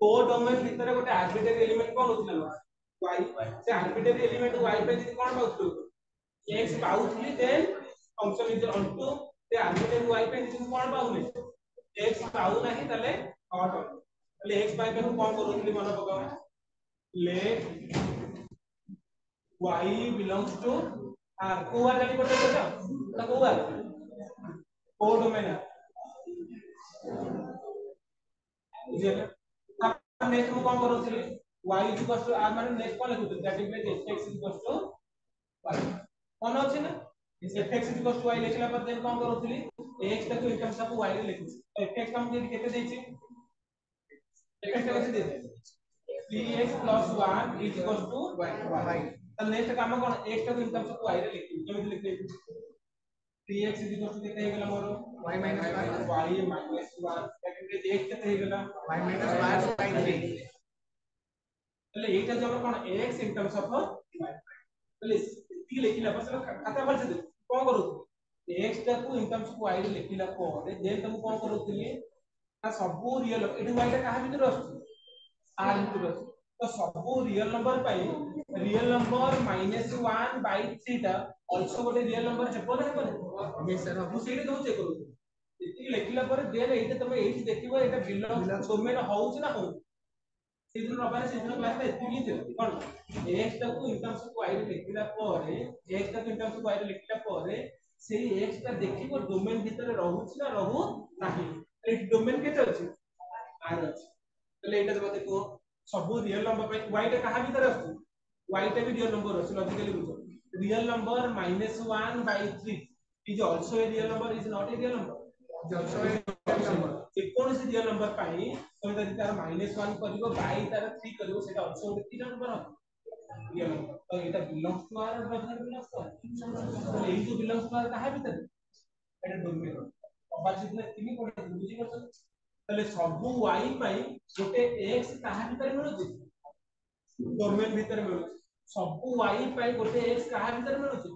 कोडोमेन ভিতরে ଗୋଟେ আরবিটারি এলিমেন্ট কোন হଉଥିଲା y ସେ আরবিটারি এলিমেন্ট y ପାଇଁ যদি কোন পাଉଥିଲୁ x ପାଉଥିଲି then function is on to ସେ ଆରବିଟାରି y ପାଇଁ ଯଦି କୋନ ପାଉନି x ପାଉ ନାହିଁ ତାଲେ ନଟ୍ ତାଲେ x ପାଇଁ ମୁଁ କୋନ କରୁଥିଲି ମନେ ପକାଅ let y belongs to r को r ଜାଣି ପଡିଲା ତ এটা को r କୋଡୋମେନ ବୁଝିଲେ नेक्स्ट में कौन करूଥିଲି y r माने नेक्स्ट कोन लिखुଥିଲି दैट इज fx y कोन अछि ना fx y लिखला पर देन कोन करूଥିଲି x ताको इन टर्म्स ऑफ y रे लिखुछि fx हम जे केते देछि fx ता केते देछि 3x 1 y तो नेक्स्ट काम कोन x ताको इन टर्म्स ऑफ y रे लिखि केमिति लिखि 3x केते हे गेला मोर y minus 1 that is x केते हे गेला y minus 1 y তাহলে এইটা যে আমরা কোন x in terms of y তাহলে এই লেখিলা পর সেটা খাতা বলছে কোন করু x টাকু ইন টার্মস অফ y রে লেখিলা পরে দেন তুমি কোন করুଥିଲି না সবু রিয়েল এটি y টা কাହା ভিতର ଆସୁଛି r ଭିତର ଆସୁଛି ତ ସବୁ ରିଏଲ ନମ୍ବର ପାଇଁ ରିଏଲ ନମ୍ବର -1/3 ଟା also ଗୋଟେ ରିଏଲ ନମ୍ବର ହେବ ନା ହେବନି yes sir ମୁଁ ସେଇଟା ଦଉ ଚେକ୍ କରୁ ଏତିକି ଲେଖିଲା ପରେ ଦେନ ଏଇଟା ତମେ ଏଇଠି ଦେଖିବ ଏଇଟା ବିଲଙ୍ଗ ଡୋମେନ ହଉଛି ନା ହଉନି ସେଦିନ ରବାରେ ସେଦିନ କ୍ଲାସରେ ଏତିକି ଥିଲା କଣ x ଟାକୁ ଇନ ଟର୍ମ୍ସ ଅଫ y ରେ ଲେଖିଲା ପରେ x ଟାକୁ ଇନ ଟର୍ମ୍ସ ଅଫ y ରେ ଲେଖିଲା ପରେ ସେଇ x ଟା ଦେଖିବ ଡୋମେନ ଭିତରେ ରହୁଛି ନା ରହୁ ନାହିଁ ଏଇ ଡୋମେନ କେତେ ଅଛି r ଅଛି ତାହେଲେ ଏଇଟା ଦେଖ ଦେଖো ସବୁ ରିଏଲ ନମ୍ବର ପାଇଁ y ଟା କାହା ଭିତରେ ଆସୁଛି y ଟା ବି ରିଏଲ ନମ୍ବର ଅଛି ଲଜିକାଲି ବୁଝ real number -1/3 is also a real number is not a real number is also a real number जेकोनसी रियल नंबर पाई तो यदि तार -1 करिवो बाय तार 3 करिवो सेटा also ଗୋଟେ କି नंबर रियल नंबर तो एटा belongs to R doesn't belongs to तो एई जो बिलोंग्स टू आर काहे भीतर एटा डोमेन अबाजित ने तिनी कोठे बुझी परछ तले सब y पाई गोटे x काहे भीतर मिलुची डोमेन भीतर मिलुची सब y पाई गोटे x काहे भीतर मिलुची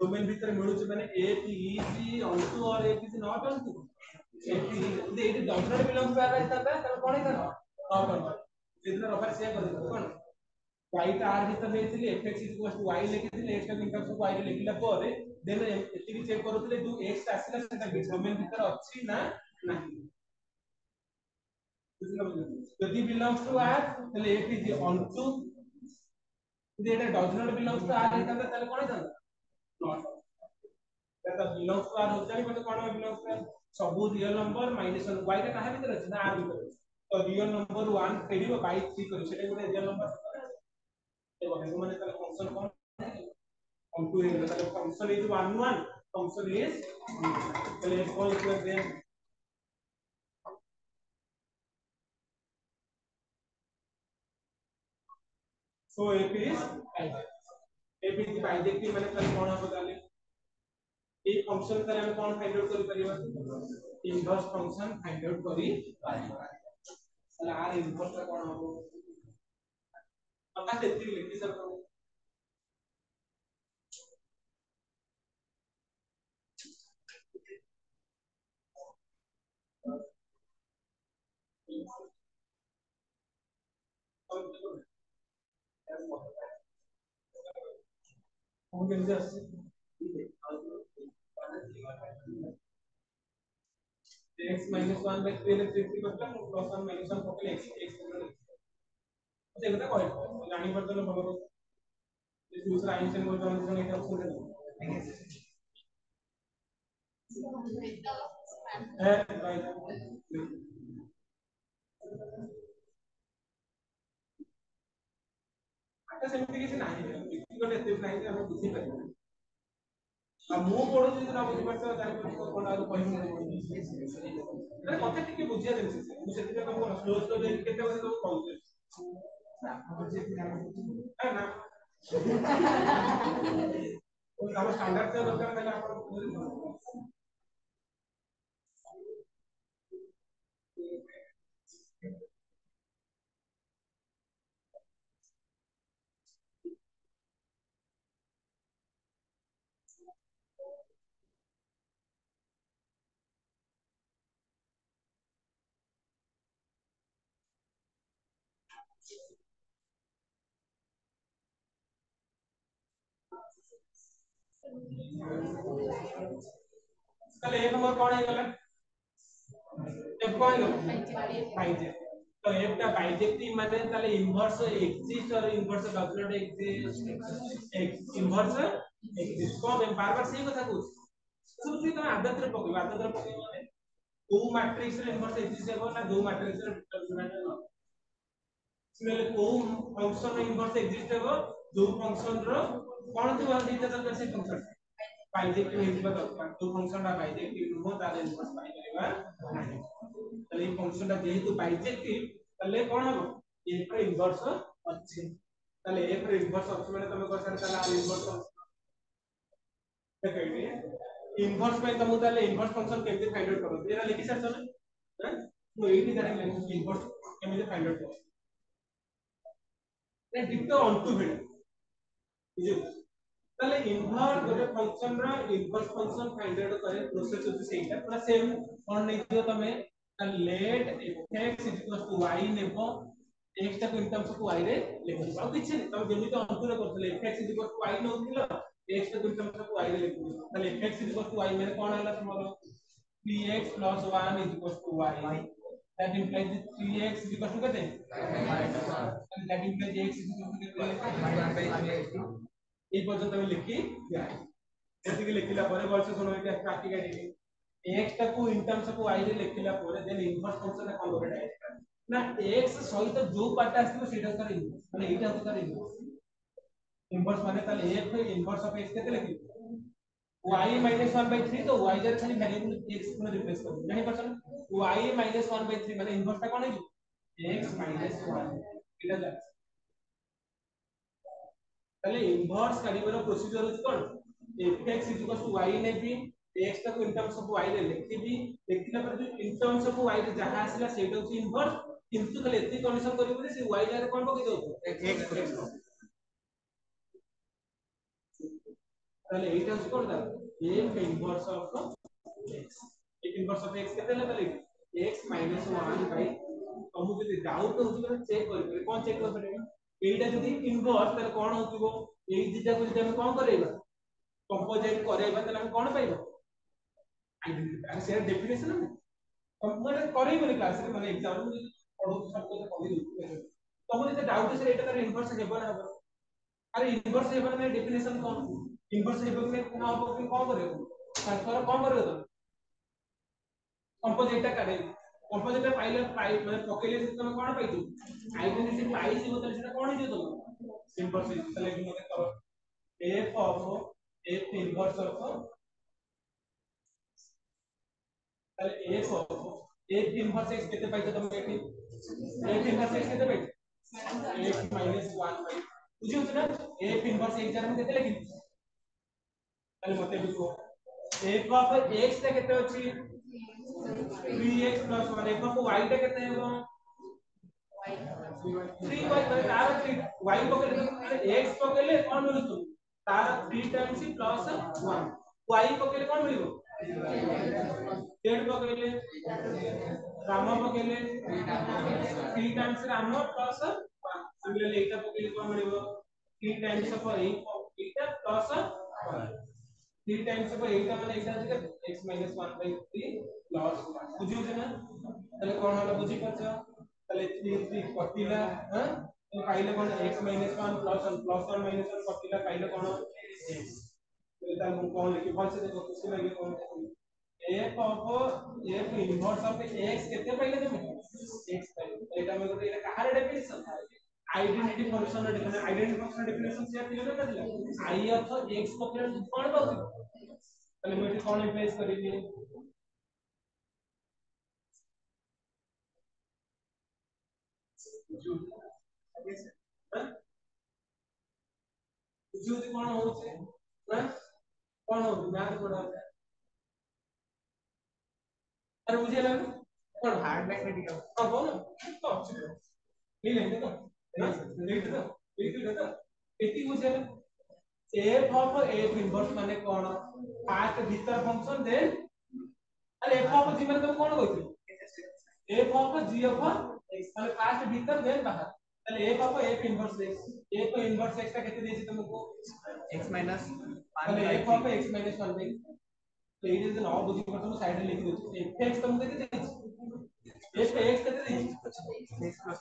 डोमेन भीतर मिलुची माने a p is onto or a is not onto ये डॉक्टर बिलोंग्स टू आर रहता है तब कौन है ना नॉट जितना रबर से कर दो कौन y टा r भीतर लेथिले fx y लेखिथिले x टा इनटर्म्स ऑफ y रे लेखिला ପରେ देन एतिकी चेक करूथिले जो x आसिला सेटा डोमेन भीतर अछि ना नाही यदि बिलोंग्स टू r तले f इज onto यदि এটা does not belongs to r रहता तले कौन है नॉट এটা बिलोंग्स टू r होता है मतलब कौन बिलोंग्स टू सब रियल नंबर -1 y टा काहे भीतर अछि ना r भीतर तो रियल नंबर 1 फेडिबो बाय 3 करी सेटा गोटे रियल नंबर देखो माने ताले फंक्शन कोन on to है ताले फंक्शन इज 1 1 फंक्शन इज ताले कोन equal then so f is bijective माने ताले कोन हो ताले এই फंक्शन ताले हम कोन फाइंड आउट करि परिबा इनवर्स फंक्शन फाइंड आउट करि परिबा ताले r इनवर्स ता कोन हो पता सेति लिखि सब हम कैसे आसे x minus 1 by 3 electric करता plus 1 minus 1 पकले x x देखो कह जानी पड़ता है भलो दूसरा आइंस्टाइन को ट्रांजिशन এটা করে দাও হ্যাঁ রাইট আচ্ছা সেମିତି କିଛି ନାହିଁ ବ୍ୟକ୍ତିଗତ ଏତେ ନାହିଁ ଯେ ଆମେ ବୁଝି ପାରିବା ଆଉ ମୁଁ ପଢୁଛି ଯଦି ନ ବୁଝି ପାରୁଛ ଜାଣିପାରୁଛ କଣ ଆଉ କହିବି ମାନେ ମତେ ଟିକେ ବୁଝିବା ଜିନିଷ ମୁଁ ସେଥିପାଇଁ ତମକୁ ସ୍ଲୋ ସ୍ଲୋ ଦେଇକି କେତେ ବଜେ ତମକୁ କହୁଛି ନା ଆମ ଷ୍ଟାଣ୍ଡାର୍ଡ ଦରକାର ତାହେଲେ ଆପଣ ତାହେଲେ ଏ ନମ୍ବର କଣ ହେଇଗଲା f କଣ ହେଇଗଲା ବାଇଜେକ୍ଟିভ तो f ଟା बाइजेक्टिव माने ताले इनवर्स एक्सिस्ट और inverse does not exist inverse exist को मैं बार बार सही कथा कहूँ सब से तो आदत रे माने दो मैट्रिक्स रे इनवर्स एक्सिस्ट है ना दो मैट्रिक्स रे डिटरमिनेंट है इसमें को फंक्शन रे इनवर्स एक्सिस्ट है दो फंक्शन रो कोन थी वन दिते दरकार से फंक्शन बाइजेक्टिव हेतिबा दरकार दो फंक्शन रा बाइजेक्टिव हो ताले इनवर्स पाई परिबा नाही তাহলে এই ফাংশনটা যেহেতু বাইজেক্টিভ তাহলে কোন হবে f এর ইনভার্স আছে তাহলে f এর ইনভার্স আছে মানে তুমি কোথায় তাহলে আর ইনভার্স দেখাইবে ইনভার্স পাই তুমি তাহলে ইনভার্স ফাংশন কেমনে ফাইন্ড আউট করবে এরা লিখি সারছ না হ্যাঁ তো এইটি জানি লেখি ইনভার্স কেমনে ফাইন্ড আউট করবে না ডিটো অনটু ভিডিও বুঝছো তাহলে ইনভার্স গোটে ফাংশন রা ইনভার্স ফাংশন ফাইন্ড আউট করে প্রসেস হচ্ছে সেইটা পুরা সেম কোন নেই দিও তুমি let x is equals to y নেবো x টা इन टर्म्स ऑफ y रे लिखो ଆଉ କିଛି ନାହିଁ ତମେ ଯେମିତି ଅନ୍ତର କରୁଥିଲେ fx is equals to y ନଉଥିଲ x ଟା इन टर्म्स ऑफ y ରେ ଲେଖୁଛ ତାହେଲେ fx is equals to y ମାନେ କଣ ହେଲା ତୁମର 3x plus 1 is equals to y that implies that 3x is equals to କେତେ and that implies x is equals to କେତେ 1/3 এই পর্যন্ত আমি লিখি এদিকে লিখিলা পরে বলছো শোনো এটা প্র্যাকটিক্যালি x টাକୁ इन टर्म्स ऑफ y रे लिखिला परे देन इनवर्स फंक्शन रे कोन करे डायरेक्ट ना x सहित जो पार्ट आस्थिबो सेटा तार इनवर्स माने एटा होता तार इनवर्स इनवर्स माने ताले f इनवर्स ऑफ x केते लिखि y - 1/3 तो y जर खाली वेरिएबल x को रिप्लेस कर जानि परछन y - 1/3 माने इनवर्स ता कोन है x - 1 एटा जा ताले इनवर्स काढिबर प्रोसीजर इज कोन fx y नेबी x टा को इन टर्म्स ऑफ y रे लिखिबी लिखिला पर जो इन टर्म्स ऑफ y रे जहां आसिला सेटा होची इनवर्स किंतु खाली एति कंडीशन करिबो जे से y जारे कोन पके दो x ताले एटा होची कोन दा f इनवर्स ऑफ x एक इनवर्स ऑफ x केते ले ताले x - 1 बाय तमु जदि डाउट होची तो चेक करिबे कोन चेक करबे एटा जदि इनवर्स ताले कोन होतिबो एई दिटा को जदि हम कोन करैबा कंपोजिट करैबा ताले हम कोन पाइबो आइडेंटिटी अरे से डेफिनेशन है कंपोजिट करैबो क्लास रे माने एग्जाम में पढो सब को पढि दउ तमु जदि डाउट से एटा तार इनवर्स हेबो ना हेबो अरे इनवर्स हेबो ना डेफिनेशन कोन इनवर्स हेबो ने कोन होबो कि कोन करैबो ट्रांसफर कोन करैबो तुम कंपोजिट काढे कंपोजिट पाइले पाइ माने पकेले तुम कोन पाइछु आइडेंटिटी पाइछि बोतले सेटा कोन हिजो तुम इनवर्स ताले कि मते करो f of f inverse of ताले f of f inverse x केते पाइछ तुम एठी f inverse x केते पाइछ x - 1 by बुझियो ना f inverse x जरा केते लिखि ताले मते लिखो f of x ता केते अछि 3x plus 1 f of y ता केते हेबो 3y माने तार 3 y पकेले x पकेले कोन मिलुतो तार 3 टाइम्स प्लस 1 y पकेले कोन मिलिबो z पकेले राम पकेले 3 टाइम्स राम प्लस 1 सिमिलरली एटा पकेले कोन मिलिबो 3 टाइम्स ऑफ एटा प्लस 3 टाइम्स ऑफ एटा माने एटा जे x - 1/3 प्लस 1 बुझियो ना ताले कोन होला बुझि परछ ताले 3 3 कटिला ह तो पाइले कोन x - 1 प्लस 1 माइनस 1 कटिला पाइले कोन x तो ता हम कोन लिखि भल से देखो किसी लगे कोन f of f inverse of x केते पाइले तुम x पाइले एटा में गोटे एटा कहार definition identity function definition identity function definition से क्लियर कर दिला i ऑफ x पकड़ कोन पाउती पहले मैं कोन रिप्लेस करिए बुझियो कोन होचे हां कोन हो ज्ञान कोन अरे बुझे लगे कोन हार्ड मैग्नेटिक हां बोल तो नहीं लेंगे तो रीड तो एटी बुझे f ऑफ f इनवर्स माने कोन फास्ट भीतर फंक्शन देन अरे f ऑफ g माने तुम कोन कहथि f of g of x माने फास्ट भीतर देन बाहर তাহলে f of f inverse x f inverse x টা কেটে দিয়েছি তোমাকে x মাইনাস তাহলে f of x minus 1 by তো এই যে নাও বুঝি করতে আমি সাইডে লিখে দিচ্ছি f x তোমাকে কেটে দিয়েছি f x কেটে দিয়েছি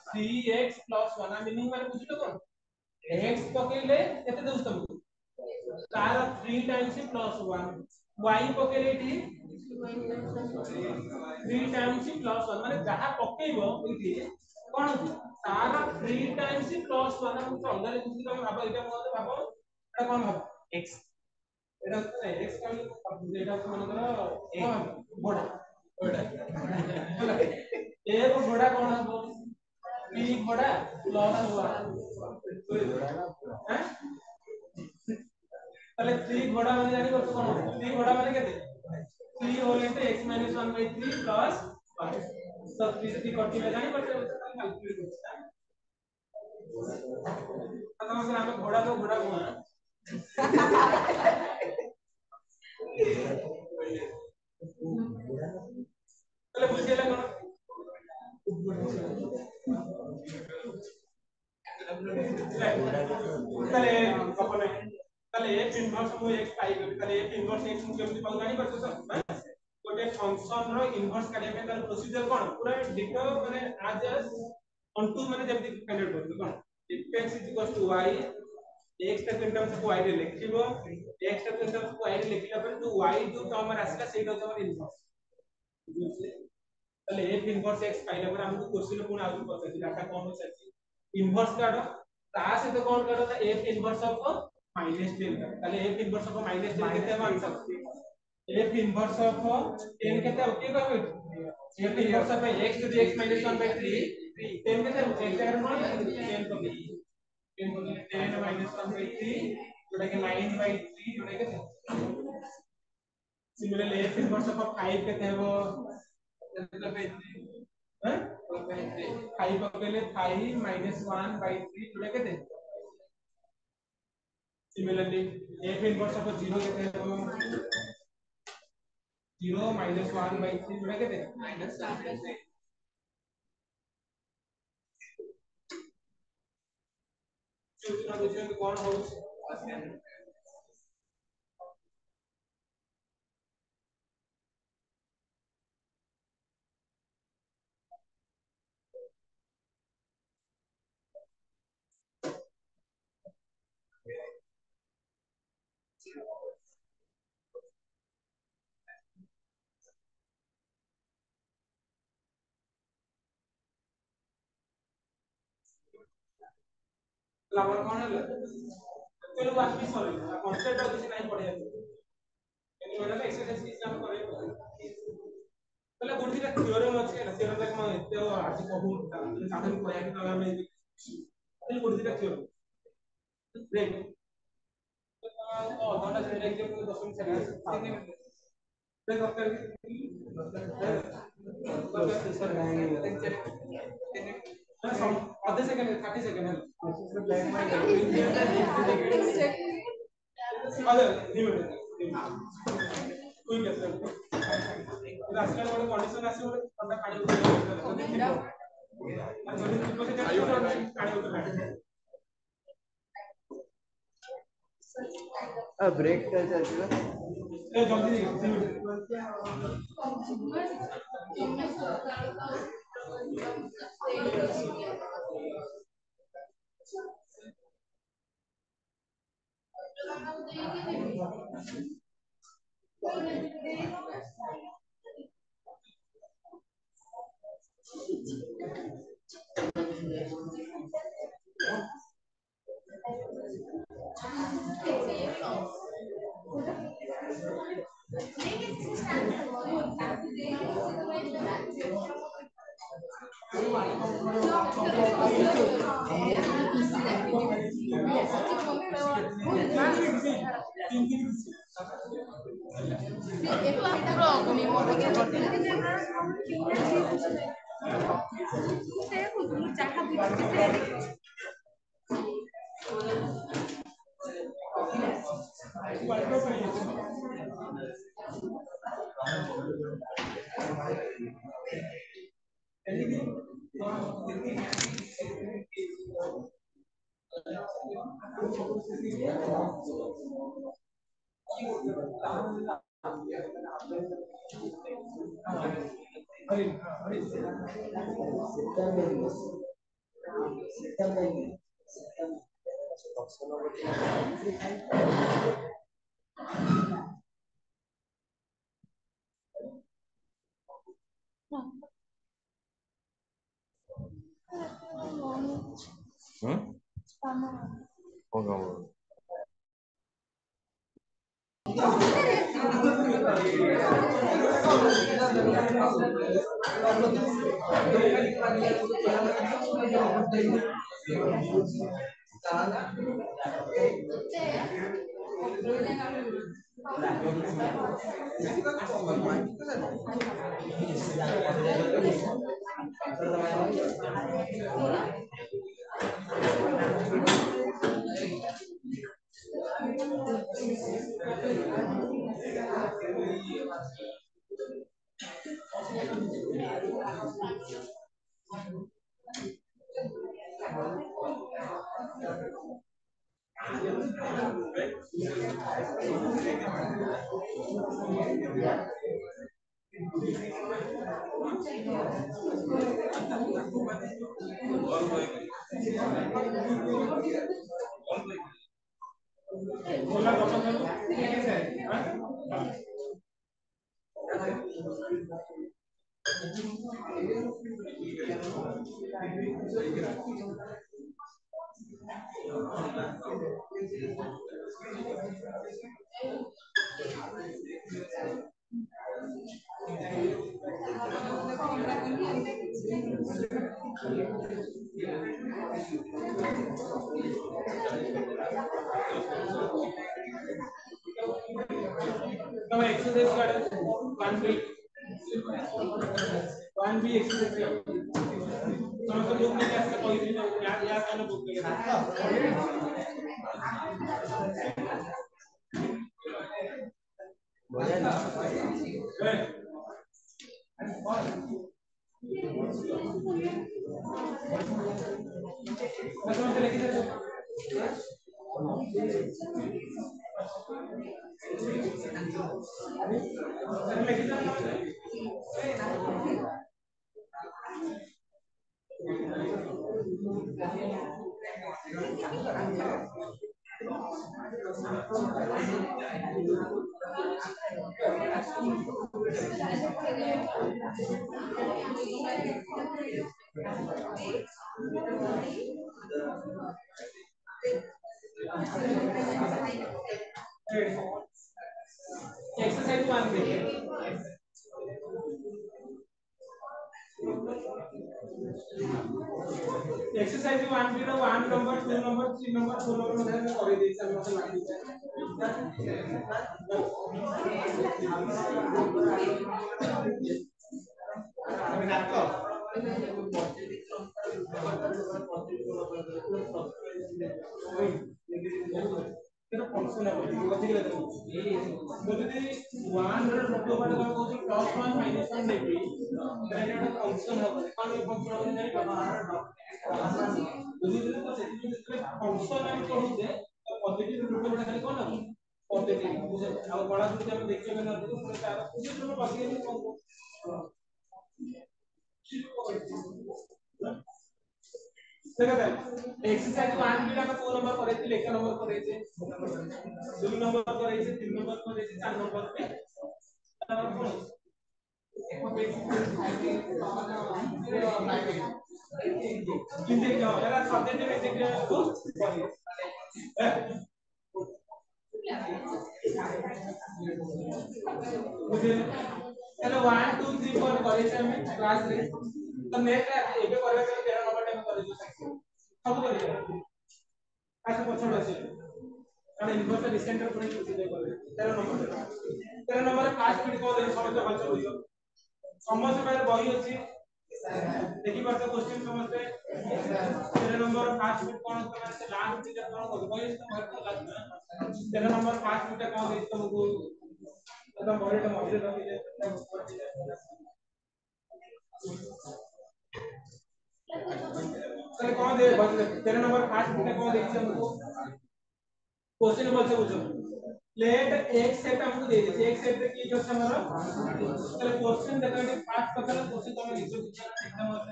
3x 1 মিনিং মানে বুঝিলো কোন x পকেইলে কেটে দেউছ তুমি তার 3 টাইমস প্লস 1 y পকেইলে এটি 3 টাইমস প্লস 1 মানে যাহা পকেইবো এটি কোন तारा 3 टाइम्स प्लस 1 हम समझा ले किसी का भाबो एटा कोन भाबो एटा कोन भाबो x एटा x का एटा मन करो बड़ा बड़ा ए को बड़ा कोन भाबो b बड़ा प्लस 1 हैं তাহলে 3 बड़ा মানে জানি কত কোন 3 बड़ा মানে কেতে 3 whole into x - 1 by 3 plus 5 सब 3 कटिले जानि करते कैलकुलेट करते खत्म से हमें घोड़ा दो घोड़ा को चलो पूछिए लगा चले अपने चले f इनवर्स मु x पाई गली चले f इनवर्स x मु केमति पाउ जानि परछो सब गोटे फंक्शन रो इनवर्स काढे पे तार प्रोसीजर कोन पूरा डिटो माने आज ऑन टू माने जेमति फाइंड आउट करतो कोन if x is equals to y x टा टर्म्स को y रे लिखिबो x टा टर्म्स को y रे लिखला पर जो y जो टर्म आसला सेटा तमर इनवर्स তাহলে f इनवर्स x पाइला पर हमको क्वेश्चन कोन आउट पचासी डाटा कोन होछि इनवर्स काढो ता से तो कोन काढो f इनवर्स ऑफ -10 তাহলে f इनवर्स ऑफ -10 केते आंसर f इनवर्स ऑफ 10 केते ओके कहबे f inverse of x to the x - 1 by 3 10 केते x जगह कोन 10 को 10 को 10 - 1 by 3 जोटा के 9 by 3 जोटा के सिमिलरली f इनवर्स ऑफ 5 केते हेबो हैं 5 पकड़ले 5 - 1 by 3 जोटा केते सिमिलरली f इनवर्स ऑफ 0 केते हेबो 0 - 1 by 3 जोटा केते -1 सूचना बुझियो कि कोन होउछ लावर कोन है चलो बाकी सॉरी कांसेप्ट कुछ नहीं पढ़े एनी बड़ा एक्सरसाइज की हम करे पहले गुड दिटा थ्योरम अछि ना थ्योरम तक मैं एते आज कहू साधन कोया कि तला में पहले गुड दिटा थ्योरम ब्रेक तो घंटा से एग्जाम में 10 मिनट सेकंड ब्रेक करके सर आधे सेकंड 30 सेकंड है अरे निमिट कोई कहते हैं आजकल वाले कंडीशन आसे वाले ठंडा पानी ब्रेक का चलता ए जल्दी Exercise 1 exercise 1 भी 1 number 2 number 3 number 4 number में कर देई सब मत लागी तेरा फंक्शन है बुझिले तो যদি 1 ର ଲୋକ ମାନେ କଣ କହୁଛି +1 -1 ନେବି ତାହେଲେ ଗୋଟେ ଫଂକ୍ସନ ହବ କଣ ଫଂକ୍ସନ ହବ ଜାଣି ପାରୁଛ ଯଦି ତ ସେଠି ଫଂକ୍ସନ ଆମେ କହୁଛେ ପଜିଟିଭ ରୁଟ ଗୋଟେ ଖାଲି କଣ ହବ ପଜିଟିଭ ଆଉ ବଡ ଯଦି ଆମେ ଦେଖିବା ନା ତ ତାର ପଜିଟିଭ ପଜିଟିଭ କଣ देखा था एक्सरसाइज 1 भी का 2 नंबर करे थे 1 नंबर करे थे 2 नंबर करे थे 3 नंबर करे थे 4 नंबर पे किंतु क्या यार सब्जेक्ट में देखिए तो मुझे हेलो 1 2 3 4 करे थे हमें क्लास में तो नेक्स्ट कास्ट पछड़ अछि कारण इनवर्स रिसेंटर पर पूछे दे करे 13 नंबर कास्ट बिट को दे समस्त बच्चा बुझो समस्त पर बही अछि देखि पाछो क्वेश्चन समझते 13 नंबर कास्ट बिट कोन होता है लास्ट बिट कोन होता है बही तो महत्व लागना 13 नंबर कास्ट बिट कोन दे तुमको एकदम बॉडी का मॉडल रखी जाए चल कौन दे 13 नंबर फास्ट बिट कौन दे हमको क्वेश्चन नंबर से पूछो लेट एक सेट हमको दे दे एक सेट की जो हमारा चल क्वेश्चन देखो ये फास्ट पकड़ क्वेश्चन तो मैं लिखो एकदम होता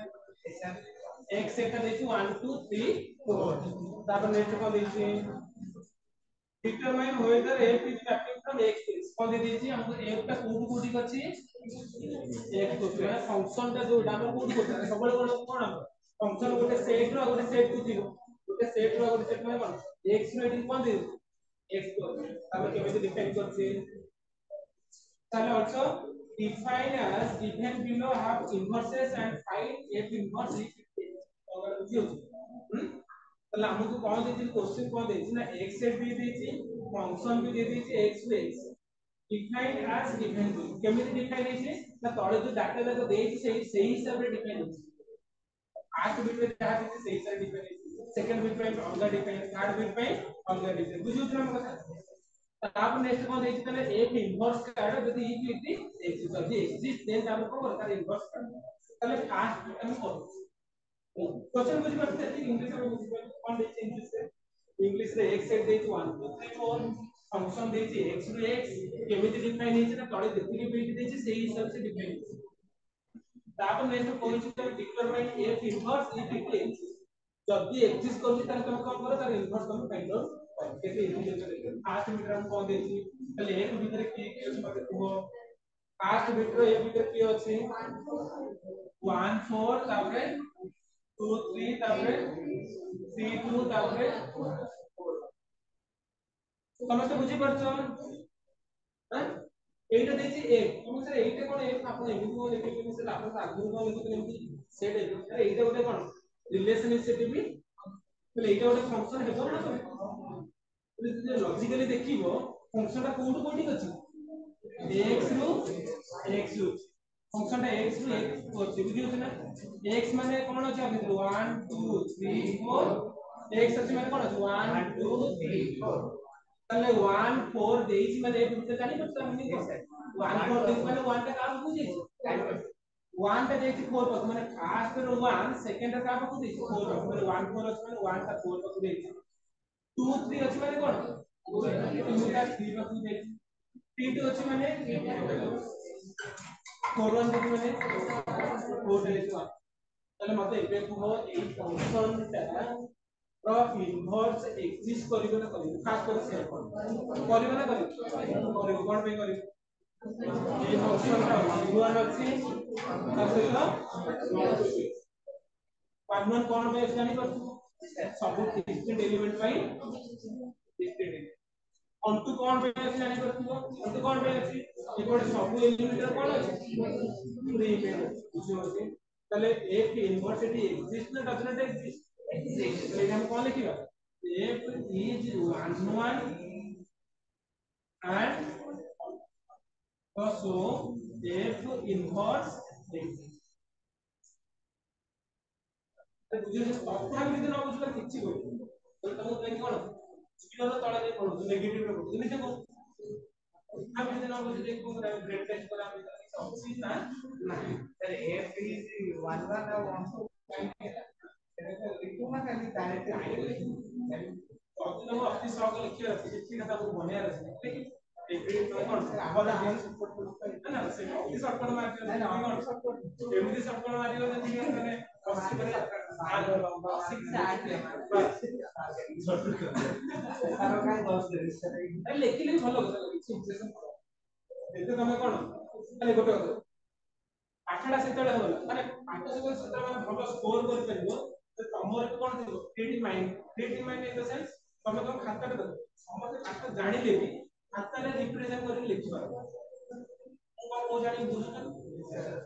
एक सेट का देखो 1 2 3 4 तापर नेक्स्ट को देखिए determine whether f is active from x is कौन दे दीजिए हमको f का कोड कोड अछि एक तो है फंक्शन का जो डामर कोड कोड है सबले कोन फंक्शन गोटे सेट रो गोटे सेट को थियो गोटे सेट रो गोटे सेट में कोन x रो एडी कोन दे x को तापर केमे डिफाइन करछे ताले also define as given below have inverses and find f inverse अगर बुझियो ताले हमको कोन दे क्वेश्चन कोन दे ना x सेट भी देछि फंक्शन भी दे देछि x to x define as given below केमे डिफाइन है ना तळे जो डाटा जाको देछि सेही हिसाब रे डिफाइन होछि फर्स्ट बिट में जहाँ देछि सेही हिसाब रे डिफाइन सेकंड बिट में अलगा डिफाइन थर्ड बिट में अलगा डिफाइन बुझियो तुम कथा ताप नेक्स्ट कोन देछि तने एक इनवर्स कार्ड यदि इक्विटी एक्सिस्ट देन तापर को तार इनवर्स कार्ड तले फर्स्ट बिट हम करू क्वेश्चन बुझि पाछते इंग्लिश में बुझि पाछते कोन देछि इंग्लिश रे x सेट देछि 1 2 3 4 फंक्शन देछि x रो x केमिति डिफाइन हेछि ना तळे जेतिके बिट देछि सेही हिसाब से डिफाइन हेछि तापर नेक्स्ट कोइछि त determine f inverse if it exist जदी एक्सिस्ट करछि त तुम कोन करो तार इनवर्स तुम फाइंड आउट केते इजी देखो फास्ट बिट हम कोन देछि तले एक भीतर की मते कुहो फास्ट बिट रो एक भीतर की अछि 1 4 ताପରେ 2 3 ताପରେ 3 2 ताପରେ 4 समस्त बुझी परछो हां एटा देछि एक तुम सर एटा कोन एक आपण एमिति को लेके सर आपण आगु को लेके एमिति सेट है अरे एटा गोटे कोन रिलेशनशिप भी तो एटा गोटे फंक्शन हेबो ना तो जे लॉजिकली देखिबो फंक्शन ता कोड कोडी अछि x रो फंक्शन ता x रो x अछि बुझियो ना x माने कोन अछि अभी 1 2 3 4 x अछि माने कोन अछि 1 2 3 4 तले 1 4 देइछि माने एक भीतर जानि पड़ता हमनी को 1 4 देइछि माने 1 का काम बुझि 1 का देइछि 4 पर माने फर्स्ट रो 1 सेकंड का काम को देइछि 4 माने 1 4 अछि माने 1 का 4 पर देइछि 2 3 अछि माने कोन 2 का 3 पर देइछि 3 2 अछि माने 4 1 देइछि माने 4 देइछि तले मते एबे को एई फंक्शन ता रो इनवर्स एक्सिस्ट करिबो ना करिबो खास कर से करिबो ना करिबो कोन पे करिबो ए फंक्शन ता 1 अछि तासे 1 कोन पे जानि परछु सब डिस्टिंक्ट एलिमेंट पाई डिस्टिंक्ट अंतु कोन पे जानि परछु अंतु कोन पे अछि एकोड सब एलिमेंट कोन अछि फ्री पे बुझियो अछि तले एक इनवर्स एक्सिस्ट ना डज नॉट एक्सिस्ट तो हम कौन लिखिबा f is 1 1 and so f inverse exists तो बुझियो जे तथा भी न बुझला किछि हो तो तुम देखि कोन जीरो रो तळे दे पडु नेगेटिव रो पडु एमिति को तथा भी न बुझि देखो ग्रेड टेस्ट करा हम अछि ना नहीं सर f is 1 1 और 1 2 लिखो ना खाली डायरेक्ट तो अपनी स्टॉक लिखी रहती है ठीक है तो बनिया रहती है लेकिन तो कौन आवाज आगे सपोर्ट है ना से अपनी सपोर्ट मार के ना कौन सपोर्ट एमडी सपोर्ट मारियो जति के माने कष्ट करे शिक्षा आके तारो का 10 दे अरे लेखिले भलो କଥା सिचुएशन एते तमे कोन अरे गोटे पाठडा सेतळे होला माने पाठ सेतळे माने भलो स्कोर कर परिबो तो तमर कोन थिबो creative mind in the sense तमे तो खाता रे समस्त पाठ जानि लेबी खाता रे रिप्रेजेंट करि लिखि पारबो को जानि बुझु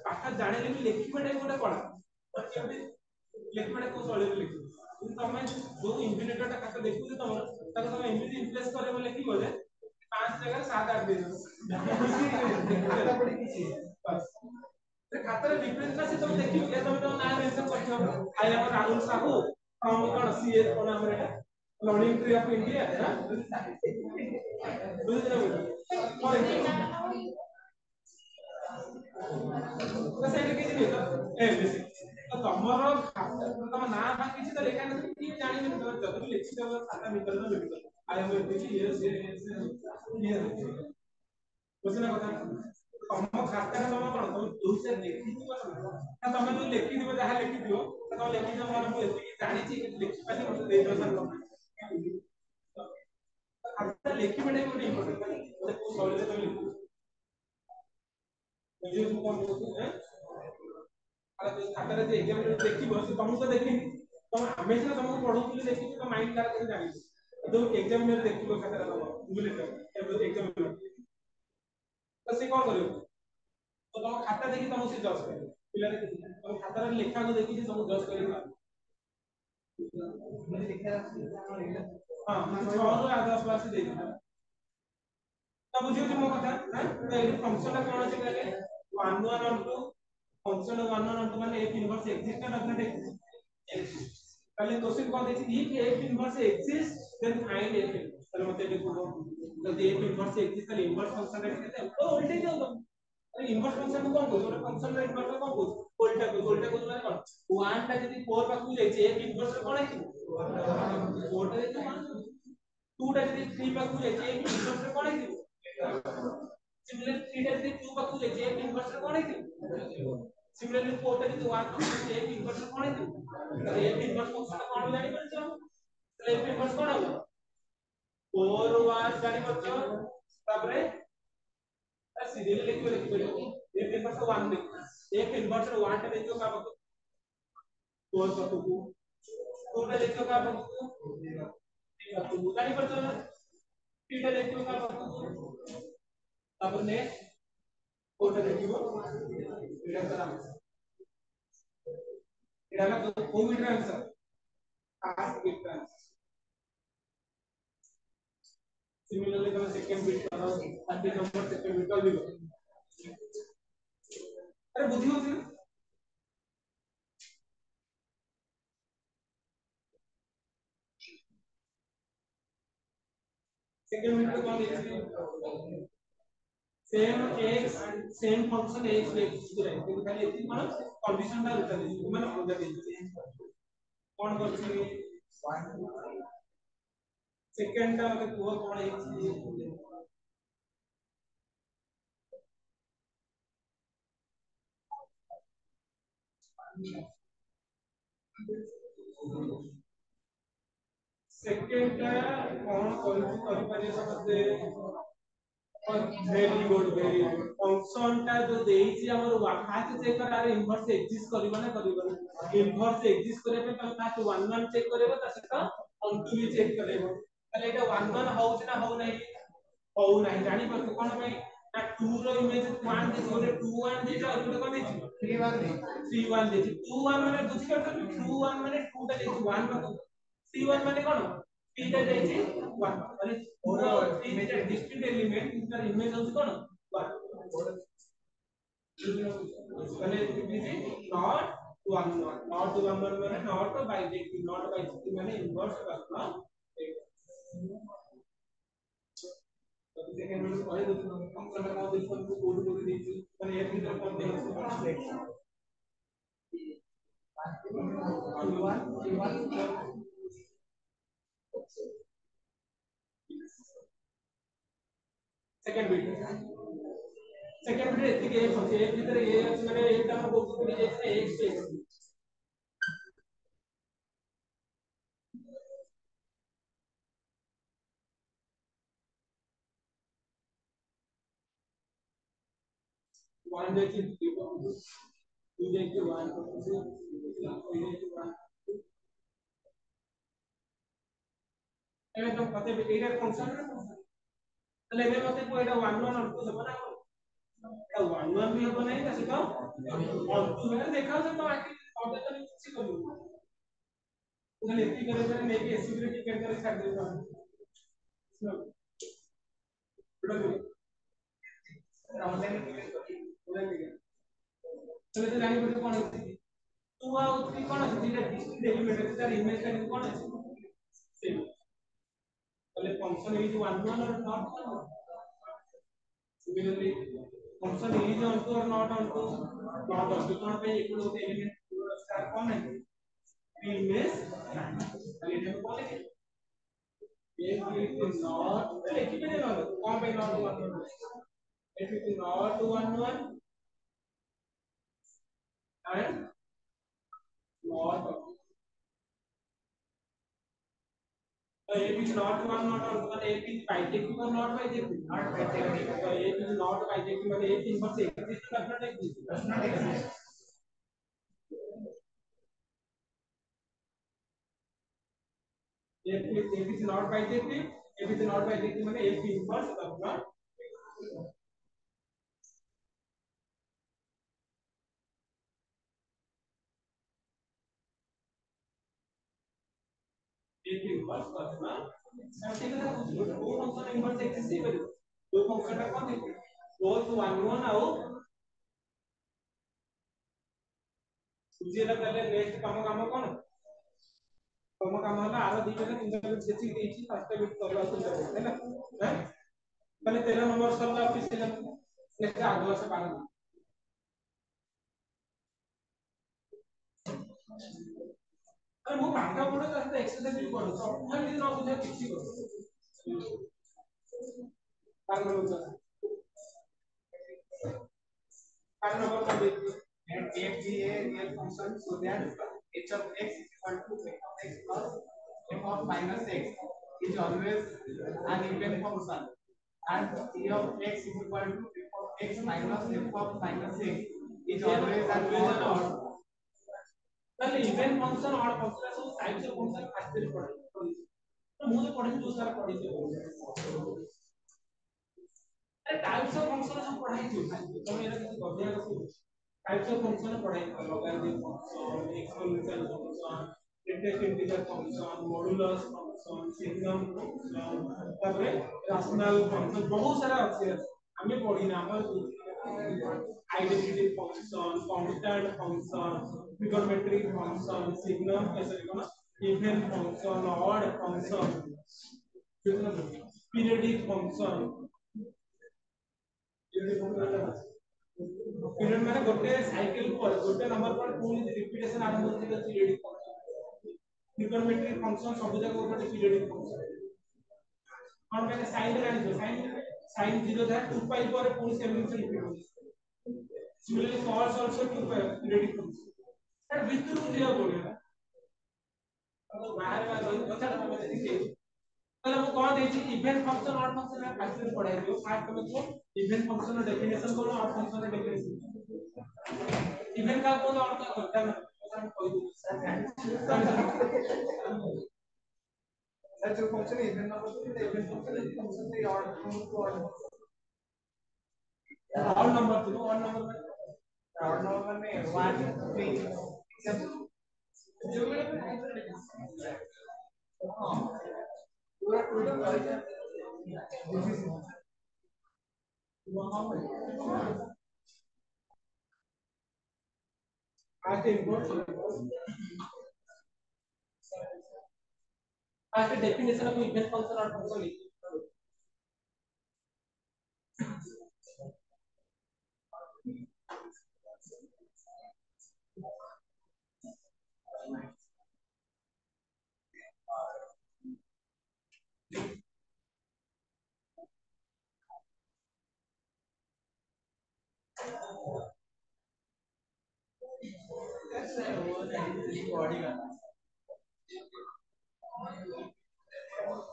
पाठ जानि लेबी लिखिबाडे गोटे कला पर केबे लिखिबाडे को सळे लिखि ତମେ ଯୋଉ ଇନ୍ଫିନିଟରଟା ଖାତା ଦେଖୁଛ ତମର ତାକୁ ତମେ ଏମିତି ଇମ୍ପ୍ରେସ କରିବ ଲେଖିବ ଯେ 5 ଜାଗାରେ 7 8 ଦେଇଦବ ଖାତା ପଢି କିଛି ସେ ଖାତାରେ ଡିଫରେନ୍ସ ନା ସେ ତମେ ଦେଖିବ ଯେ ତମେ ତମ ନାଁ ମେନସନ କରିଥିବ ଆଇ ଆମ ରାହୁଲ ସାହୁ ଫ୍ରମ କଣ ସିଏ କଣ ଆମର ଏଟା ଲର୍ନିଂ ଟ୍ରି ଅଫ ଇଣ୍ଡିଆ ନା ବୁଝିଲ ତ ସେଇଟା କିଛି ନୁହେଁ ତ ଏବିସି ତ ତମର ତମ ନାଁ ବା କିଛି ତ ଲେଖା ନଥିବ କିଏ ଜାଣିବେନି ତମେ ଯଦି ଲେଖିଦେବ ଖାତା ଭିତରେ ତ ଲେଖିଦେବ ଆଇ ଏମ୍ ଏବିସି ଇଏ ବୁଝିଲ କଥା ତମ ଖାତାରେ ତମ କଣ ତମେ ଯୋଉଟା ଲେଖିଥିବ ନା ତମେ ଯୋଉ ଲେଖିଥିବ ଯାହା ଲେଖିଥିବ ତମେ ଲେଖିଥିବ ମାନେ ମୁଁ ଏତିକି ଜାଣିଛି କିନ୍ତୁ ଲେଖିପାରି ମତେ ଦେଇଦବ ସାର୍ ଖାତା ଲେଖିବାଟା ଗୋଟେ ଇମ୍ପୋର୍ଟାଣ୍ଟ ମାନେ କୋଉ ଶୈଳୀରେ ତମେ ଲେଖିବ ବୁଝିବାକୁ କଣ କହୁଛି ଖାତାରେ ଯେ ଏକ୍ସାମ୍ ଦେଖିବ ସେ ତମକୁ ତ ଦେଖିନି ତମ ଆମେ ସିନା ତମକୁ ପଢଉଥିଲେ ଦେଖିଛୁ ତ ମାଇଣ୍ଡ ତାର କେମିତି ଜାଣିଛୁ ଯୋଉ ଏକ୍ସାମ୍ ଦେଖିବ ଖାତାରେ ତମ ବୁଝିଲେ ଏକ୍ସାମ୍ ତ ସେ କଣ କରିବ तो तुम खाता देखि तुम से जज कर पिला रे तुम खाता रे लेखा को देखि तुम जज करिबा म्हणजे लेखा हां म्हणजे 6 रो 10 क्लास दे दिबा तो बुझियो कि मो कथा हां तो ए फंक्शन ला कोन अछि कहले 1 1 on 2 फंक्शन 1 1 on 2 माने f इनवर्स एग्जिस्ट ना डजंट एग्जिस्ट पहले क्वेश्चन कोन देछि if f inverse exist then find f ताले मते देखो जदि f इनवर्स एग्जिस्ट ताले इनवर्स फंक्शन रे केते तो उल्टे जाऊ इनवर्स फंक्शन को कोन कहू फंक्शन रे इनवर्स कोन कहू उल्टा को माने कोन 1 टा जदि 4 पाखु जाय छे f इनवर्स रे कोन आइछ 4 टा जदि 2 टा जदि 3 पाखु जाय छे f इनवर्स रे कोन आइछ सिमिलरली 3 टा जदि 2 पाखु जाय छे f इनवर्स रे कोन आइछ सिमिलरली 4 टा जदि 1 पाखु जाय छे f इनवर्स रे कोन आइछ f इनवर्स फंक्शन कोन जानि परछ f इनवर्स कोन हो 4 1 जानि परछ तापरे सीरियल लिखो एक इनवर्स 1 लिखो एक इनवर्स 1 टा लिखो का बको 4 बको 2 टा लिखो का बको 3 बको जानि परछ 3 टा लिखो का बको तापर नेक्स्ट 4 टा लिखो एटा करा एटा ला को meter answer ask bit answer similarly तो सेकंड बिट करो 30 नंबर सेकंड बिट कर दियो अरे बुद्धि होती है सेकंड बिट को कौन देती सेम फंक्शन x लेके राइट तो खाली एती कोन कंडीशन ता उठा दे माने अलगा दे कोन करछि सेकंड ता मते को कोन x सेकंड ता कोन करि पारे समझे वेरी गुड फंक्शन ता जो देइछि हमर फास्ट चेक कर आर इनवर्स एग्जिस्ट करबा ना करबा इनवर्स एग्जिस्ट करे पे तम फास्ट 1 1 चेक करबो त सेटा ऑन टू भी चेक करबो तले एटा 1 1 होउछ ना हो नाही हो नाही जानि पर कोन भाई ना 2 रो इमेज 1 दे गोटे 2 1 दे और गोटे कोन देछि 3 1 दे 3 1 देछि 2 1 माने बुझि करत 2 1 माने 2 टा देछि 1 पर 3 1 माने कोन 3 टा देछि 1 माने 2 और 3 टा डिस्टिंक्ट एलिमेंट इनका इमेज होउछ कोन 1 माने इट इज नॉट 1 1 नॉट 1 1 माने नॉट बाय देखि नॉट बाय माने इनवर्स करना सेकंड में कहे दो फंक्शन में कौन देखो को कोड कोड देछि माने एक भीतर कोन देछि सेकंड बिट एति के होचे एक भीतर ए माने एक टा को कोड देछि x x वन देखि 2 देखि 1 एमे तो कते एटा फंक्शन तले एमे मते को एटा 1 1 और 2 बना एटा 1 1 भी हो नहीं तसे तो और 2 में देखा से तो आके ऑर्डर तो नहीं किसी को उन्हें इतनी करे नहीं कि एसयू के टिकट करे छाड़ दे ऑनलाइन टिकट पूरा टिकट तो ये जानी पड़े कौन है तू आ उसकी कौन है तीन डिस्ट्रिक्ट एलिमेंट तार इमेज का कौन है सेम पहले फंक्शन इज 1 1 और not similarly function is onto or not onto not onto कौन पे एक होते एलिमेंट स्टार कौन है इमेज पहले ये कौन है if it is not लिखी मैंने ना कौन पे not 1 1 if it is not 1 1 and not if is not 1 not on but if is bijective or not bijective not bijective so if is not bijective मतलब if inverse exist does not exist if is not bijective if is not bijective मतलब if inverse does not if inverse does not ठीक है दो function inverse exist ही करो दो function का कौन है both 1 1 ଆଉ ବୁଝିଲା ତାହେଲେ ନେକ୍ସଟ କାମ କଣ ତମ କାମ ହେଲା ଆର ଦିଟା ନା ତିନିଟା ବିଟ ଯେତିକି ଦେଇଛି ପାଞ୍ଚଟା ବିଟ କରିବାକୁ ପଡିବ ହେଲା ମାନେ 13 ନମ୍ବର ସରିଲା ଅଫିସିଆଲ ନେକ୍ସଟ ଆଗୁଆ ସେ ପାଳନ अरे वो पांडा पड़े तो ऐसे एक्सरसाइज भी करो तो मैं भी ना बुझे किसी को पांडा होता पांडा नंबर कर देती and f be a real function so that h of x is equal to f of x plus f of minus x is always an even function and e of x is equal to f of x minus f of minus x is always an odd তাহলে even function odd function সব types of function খাসতে পড়ে তো ମୁଁ जो पढ़ी जो सारा पढ़ी जो अरे टाइप्स ऑफ फंक्शन सब पढ़ाई जो तो मेरा किसी गधिया का कुछ टाइप्स ऑफ फंक्शन पढ़ाई logarithm function exponential function integrate integer function modulus function signum function ताପରେ रैशनल फंक्शन बहुत सारा ଅଛି ଆମେ पढ़ी ना हम identity function constant function trigonometric function signum ऐसे कौन even function odd function periodic function period माने गोटे साइकिल पर गोटे नंबर पर पूरी रिपीटेशन आरंभ होती है पीरियडिक फंक्शन ट्रिगोनोमेट्रिक फंक्शन सब जगह ऊपर पीरियडिक फंक्शन कौन कहते साइन जानि छो साइन 0 था 2 पाई पर पूरी सेम से रिपीट होती similarly cos also 2 pi periodic function at with to दिया बोलेगा तो बाहर वाला बता मैं देखिए তাহলে আমি কোন দিয়েছি ইভেন্ট ফাংশন অড ফাংশন এর ফাংশন পড়াই দিও ফার্স্ট তুমি কো ইভেন্ট ফাংশন এর ডেফিনেশন করো অড ফাংশন এর ডেফিনেশন ইভেন্ট का কোন অর্থ করতে না আমি কই দিই স্যার जो फंक्शन इवेंट नंबर तो इवेंट फंक्शन से ऑड नंबर तो ऑड नंबर में 1 3 जो पूरा टोटल आज the definition of event function or function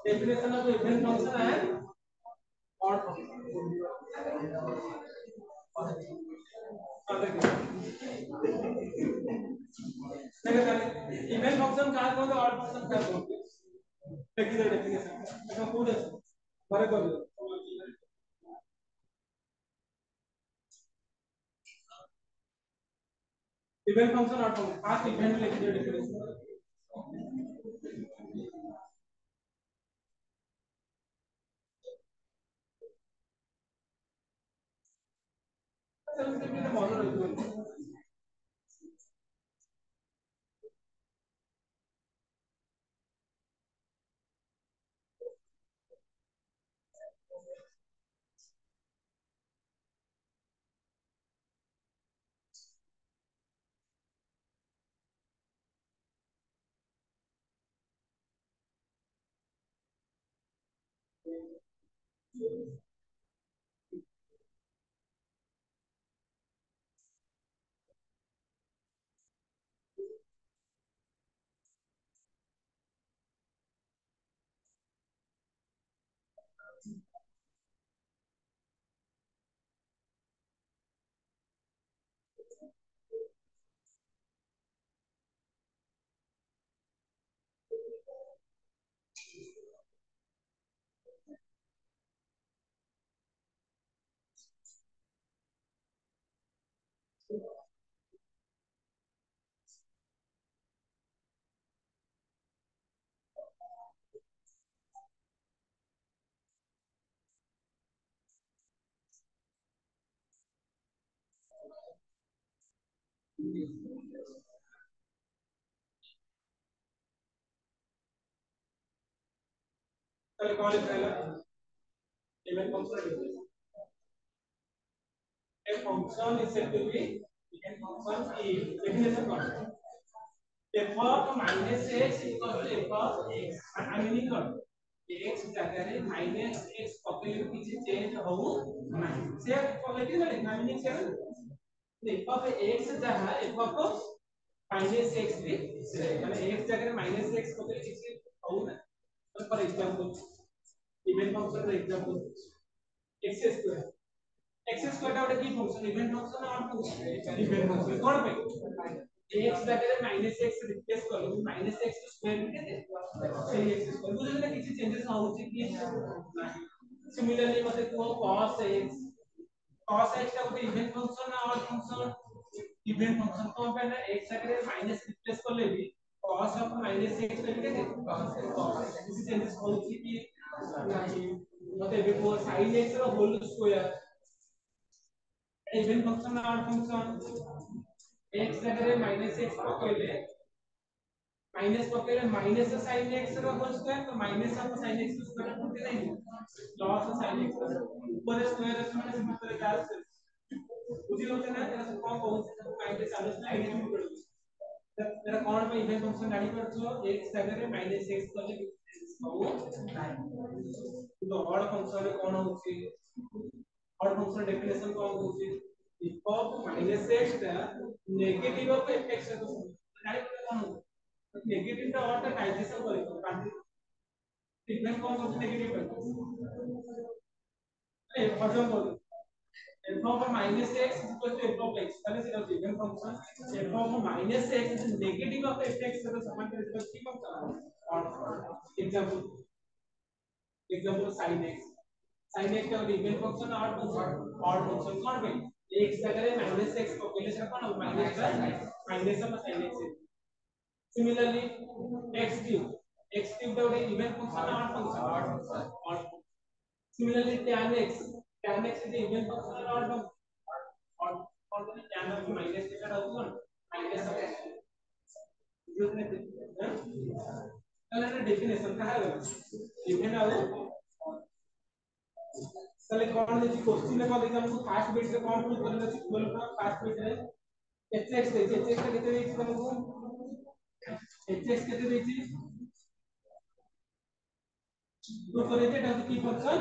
definition of event function and odd function event function का को ऑड फंक्शन का को देखिए डेफिनेशन अच्छा कोड है बारे कर दो event function odd function fast event लिख दो डेफिनेशन ताले कौन लिख रहा है even function a function is said to be a function is definition what f of minus x equals to f of x I mean what x जगह रे minus x पकड़े किसी चेंज हो नहीं से पकड़े ना लिखना मीनिंग क्या है f of x जहाँ f of minus x भी माने x जगह रे minus x पकड़े किसी हो ना for example even function for example x square x square का की फंक्शन इवेंट फंक्शन और फंक्शन इवेंट फंक्शन कौन पे x जगह माइनस x रिप्लेस कर लो माइनस x स्क्वायर में दे सही x स्क्वायर बुझे ना किसी चेंजेस ना होची कि नहीं सिमिलरली मते को cos x का कोई इवेंट फंक्शन और फंक्शन इवेंट फंक्शन को पे ना x जगह माइनस रिप्लेस कर ले भी cos ऑफ माइनस x में दे किसी चेंजेस होची कि नहीं मते बिफोर sin x रो होल स्क्वायर इवन फंक्शन और फंक्शन x जगह माइनस x पकड़ले माइनस पकड़ले माइनस sin x रो होल स्क्वायर तो minus of sin x square होते नहीं लॉस ऑफ sin x ऊपर स्क्वायर है मैंने सिंपल डाल से बुझी होते ना तेरा सब कौन कौन से सब माइनस चालू स्लाइड में पड़ तेरा कौन पे इवन फंक्शन गाड़ी पर छो x जगह माइनस x पकड़ले तो और फंक्शन कौन होची और फंक्शन डेफिनेशन कौन होची f of minus x টা नेगेटिव ऑफ fx है तो डायरेक्ट कौन हो नेगेटिव টা और টা डाइजेशन करितो काटी ट्रीटमेंट कौन होची नेगेटिव अरे फॉर्म बोल f of minus x equal to f of x তাহলে সেটা হচ্ছে even function f of minus x negative of fx से समान करते কি ফাংশন और example sin x sin x का इवेंट फंक्शन और फंक्शन कौन पे x जगह माइनस x को पहले से कौन minus of sin x similarly x cube का इवेंट फंक्शन और similarly tan x is event function और tan ऑफ माइनस के साथ होगा माइनस ऑफ कलर डेफिनेशन कहा है इवेंट और তাহলে কোন দেখি কোশ্চেনে কোন দেখি हमको ফার্স্ট বিট से कौन प्रूव करना है 12 का फास्ट बिट है hx देखिए hx का कितने देखिए हमको hx कितने देखिए प्रूव करेंगे दैट की फंक्शन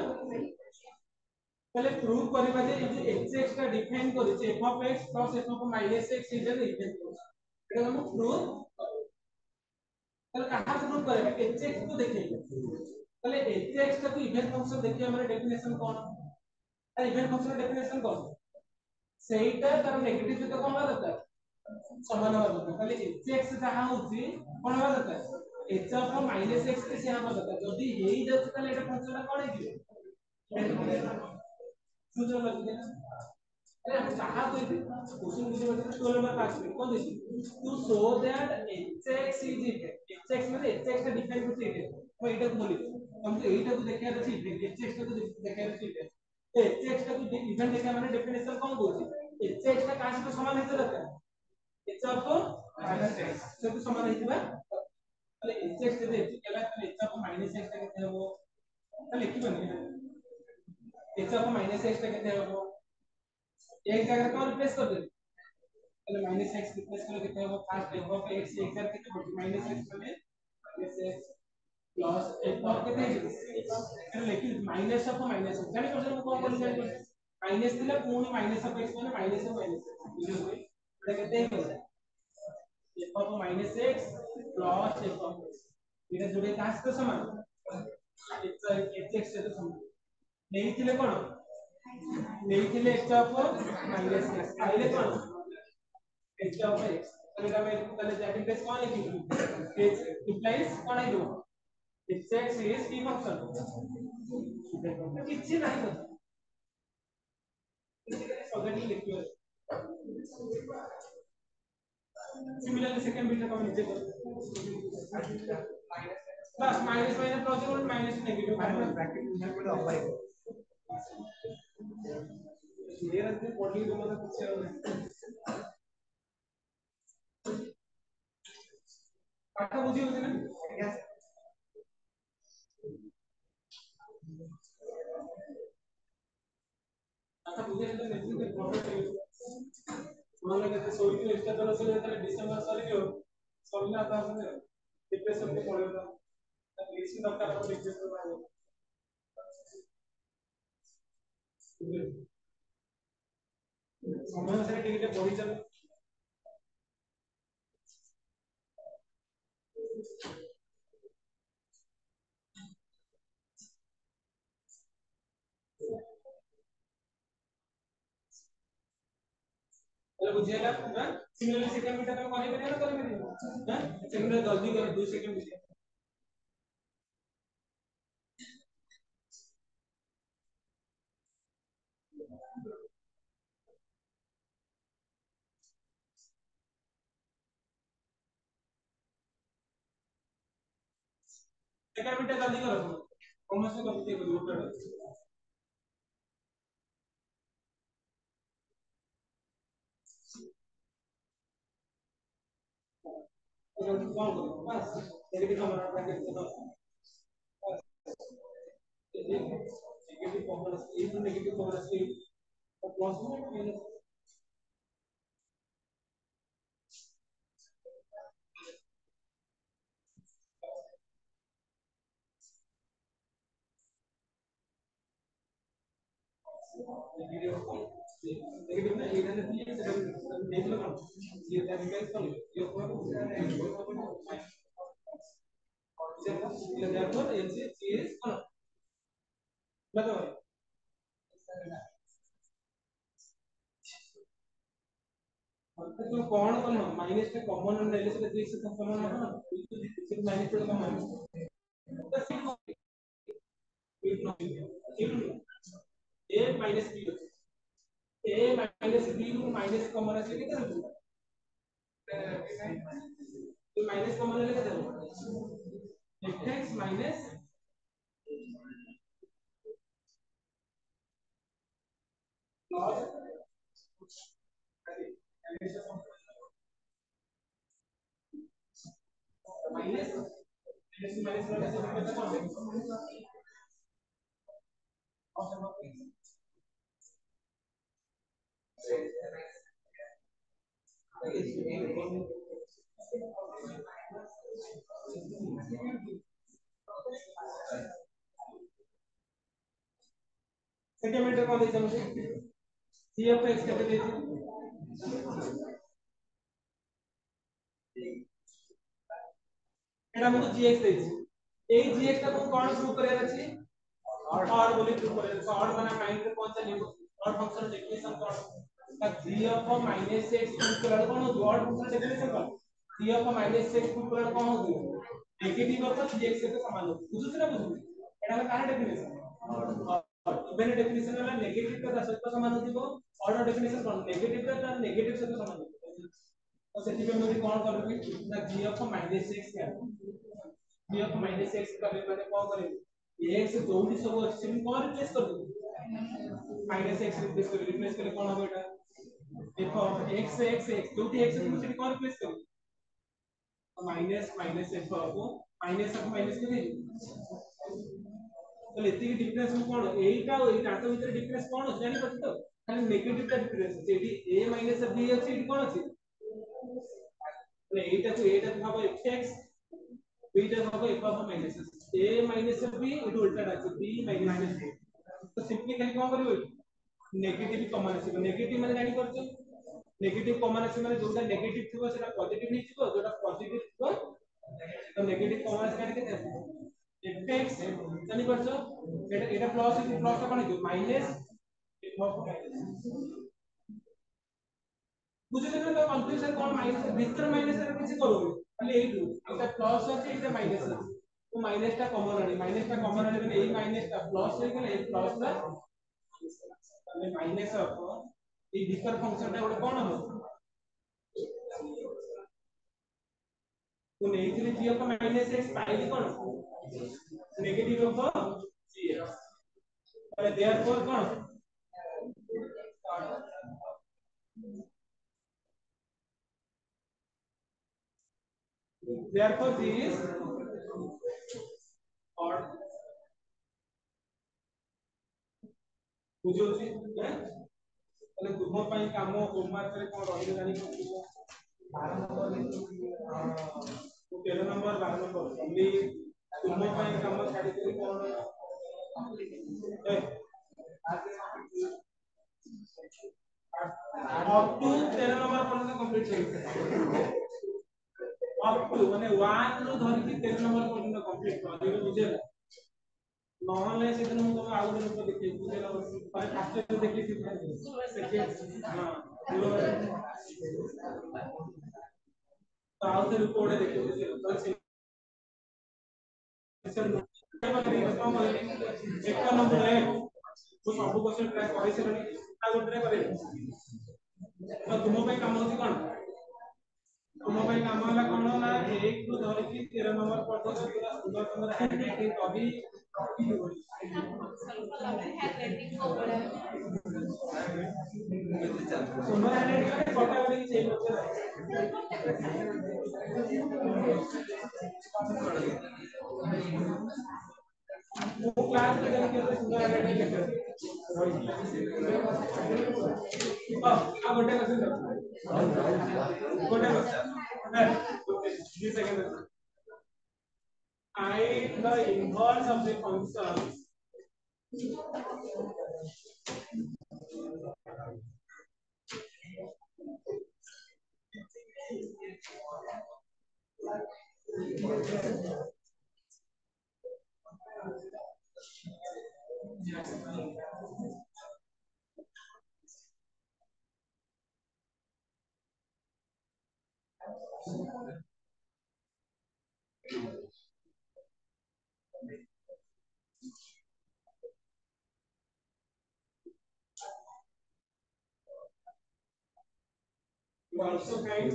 पहले प्रूव करबा जे hx का डिफाइन करि छै f of x plus f of minus x is an event function एटा हम प्रूव पहले कहां से प्रूव करेंगे hx को देखेंगे पहले hx का इवेंट फंक्शन देखिए हमारा डेफिनेशन कौन इवेंट फंक्शन डेफिनेशन कौन सेटा तार नेगेटिव सहित कोन होगा दरकार समान होगा दरकार खाली hx जहां होची कोन होगा दरकार h of minus x के से होगा दरकार यदि हेई जत ताले एटा फंक्शन कोन है सुझो लगे अरे हम चाहा कोई क्वेश्चन बुझे बता 12 नंबर पास में कौन देखी to show that hx is it hx माने hx का डिफाइन करते है तो एटा को बोली हमको एटा को देखिया अछि hx को देखिया अछि hx का इवेंट देखा मैंने डेफिनेशन कौन बोलছি hx का काहे से समान हेते दरकार h ऑफ माइनस x से तो समान हेतिबा তাহলে hx যদি h केला তাহলে h ऑफ माइनस x টা কেতে হবো তাহলে কি বলবো h ऑफ माइनस x टा केते हबो एक जगह को रिप्लेस कर दे তাহলে माइनस x रिप्लेस करले केते हबो फार्स्ट f ऑफ x एक जगह केते हबो माइनस x মানে minus x plus f of केते लेखि माइनस ऑफ माइनस जानि परछन को कोन जानि परछन माइनस थिला पुनी माइनस ऑफ x माने माइनस ऑफ माइनस बुझियो एटा केते होला f of minus x plus f of x एटा जोडे कास के समान x से तो समान नहीं थिले कोन नहीं थिले x ऑफ माइनस x आइले कोन x ऑफ x तले तले दैट इज कोन लिखि x implies कोन आई दो x is t function किछि नाही होता सगळी लिखियो सिमिलरली सेकंड बिट का नीचे बस माइनस माइनस प्लस और माइनस नेगेटिव ब्रैकेट में कोई अप्लाई ये रहते बॉडी को मतलब कुछ काटा बुझी होती ना आता बुझे तो नेक्स्ट के प्रोसेस मान लेते सोई के एक्स्ट्रा तरह से लेते दिसंबर साल के सब ना आता है डिप्रेशन को पड़ेगा प्लीज डॉक्टर को डिप्रेशन में समय से टिकट पड़ी चल चलो बुझिएला हां सिमिलरली सेकंड मीटर में कोने पे ना करे हां सिमिलर जल्दी कर 2 सेकंड में सेकंड मीटर जल्दी करो कॉमर्स में कब तक ऊपर तो कौन करो बस नेगेटिव नंबर ब्रैकेट से नेगेटिव कॉमर्स ये तो नेगेटिव कॉमर्स के और प्लस में माइनस नेगेटिव ना ये ना देख लो ये टेक्निकल कर ये therefore LCM is मतलब तो कौन कौन माइनस में कॉमन ले से देख सकते हैं कॉमन है ना सिर्फ माइनस पे common a minus b a minus b को माइनस कॉमन है कितना होगा तो माइनस कॉमन ले कितना x minus minus minus minus second meter कौन देता मुझे c of x कैसे देती एटा हमको gx देती ए gx का कौन प्रूव करेगा छी और बोले प्रूव करेगा और बना माइंड पे कौन सा लिखो और फंक्शन डेफिनेशन कौन का g of -x इक्वल कौन हो और फंक्शन डेफिनेशन कौन g of -x इक्वल कौन हो नेगेटिव ऑफ gx के समान हो बुझु ना बुझु एटा का काहे डेफिनेशन इवन डेफिनेशन वाला नेगेटिव का सहित समान होतिबो और डेफिनेशन कौन नेगेटिव का नेगेटिव से समान होतिबो तो सेति पे मोदी कोन करबी ना g of -x क्या g of -x करबे माने कोन करबे x जोडी सब अछि कोन रिप्लेस कर दो -x रिप्लेस करे कोन हो बेटा f of x जोडी x से कोन रिप्लेस कर माइनस माइनस f को माइनस ऑफ माइनस के दे तो लेती की डिफरेंस में कोन एटा और एटा तो भीतर डिफरेंस कोन हो जानि पछ तो खाली नेगेटिव का difference Sethi a minus b अछि एटी कोन अछि तो एटा को हबो x b टा हबो f of minus a minus b it उल्टा डाच b minus a तो सिंपली खाली कोन करिवो नेगेटिव कॉमन आसी नेगेटिव माने जानि करछो नेगेटिव कॉमन आसी माने जोटा नेगेटिव थिबो सेटा पॉजिटिव हि थिबो जोटा पॉजिटिव थिबो तो नेगेटिव कॉमन आसी काटी केते fx जानि करछो एटा प्लस का कोन हितो माइनस बुझले ना तो कंफ्यूजन कोन माइनस भीतर माइनस रे किछि करू खाली एई एटा प्लस अछि एटा माइनस अछि तो माइनस टा कॉमन आले ए माइनस टा प्लस हो गेले ए प्लस टा ताले माइनस ऑफ ए भीतर फंक्शन टा गोटे कोन हो तो नेइथिले g ऑफ माइनस x पाइली कोन नेगेटिव ऑफ g ताले देयरफॉर कोन therefore this is odd बुझोछि ताले तुम पई काम होमवर्क रे कोन रहि जानि 12 नंबर 13 नंबर 12 नंबर ओनली तुम पई काम छाडी के कोन up to 13 नंबर पर्यंत कंप्लीट करिसे up to माने 1 रो धरि के 13 नंबर पर्यंत कंप्लीट कर बुझे नहले से दिन हम आउ दिन को देखि बुझे पर फास्ट देखि सेकंड हां तो आउ से रिपोर्ट देखि बुझे तो से एक नंबर है तो सब क्वेश्चन ट्राई करि से आ गोटे करे तो तुम पे काम होती कोन तुम पे काम होला कोन ना 1 ରୁ ଧରିକି 13 नंबर पर्यंत पूरा सुंदर सुंदर हैंडराइटिंग कभी सुंदर हैंडराइटिंग कोटा वाली चाहिए वो क्लास में जाके सुंदर हैंडराइटिंग आ गोटे क्वेश्चन गोटे question second find the inverse of the function you also find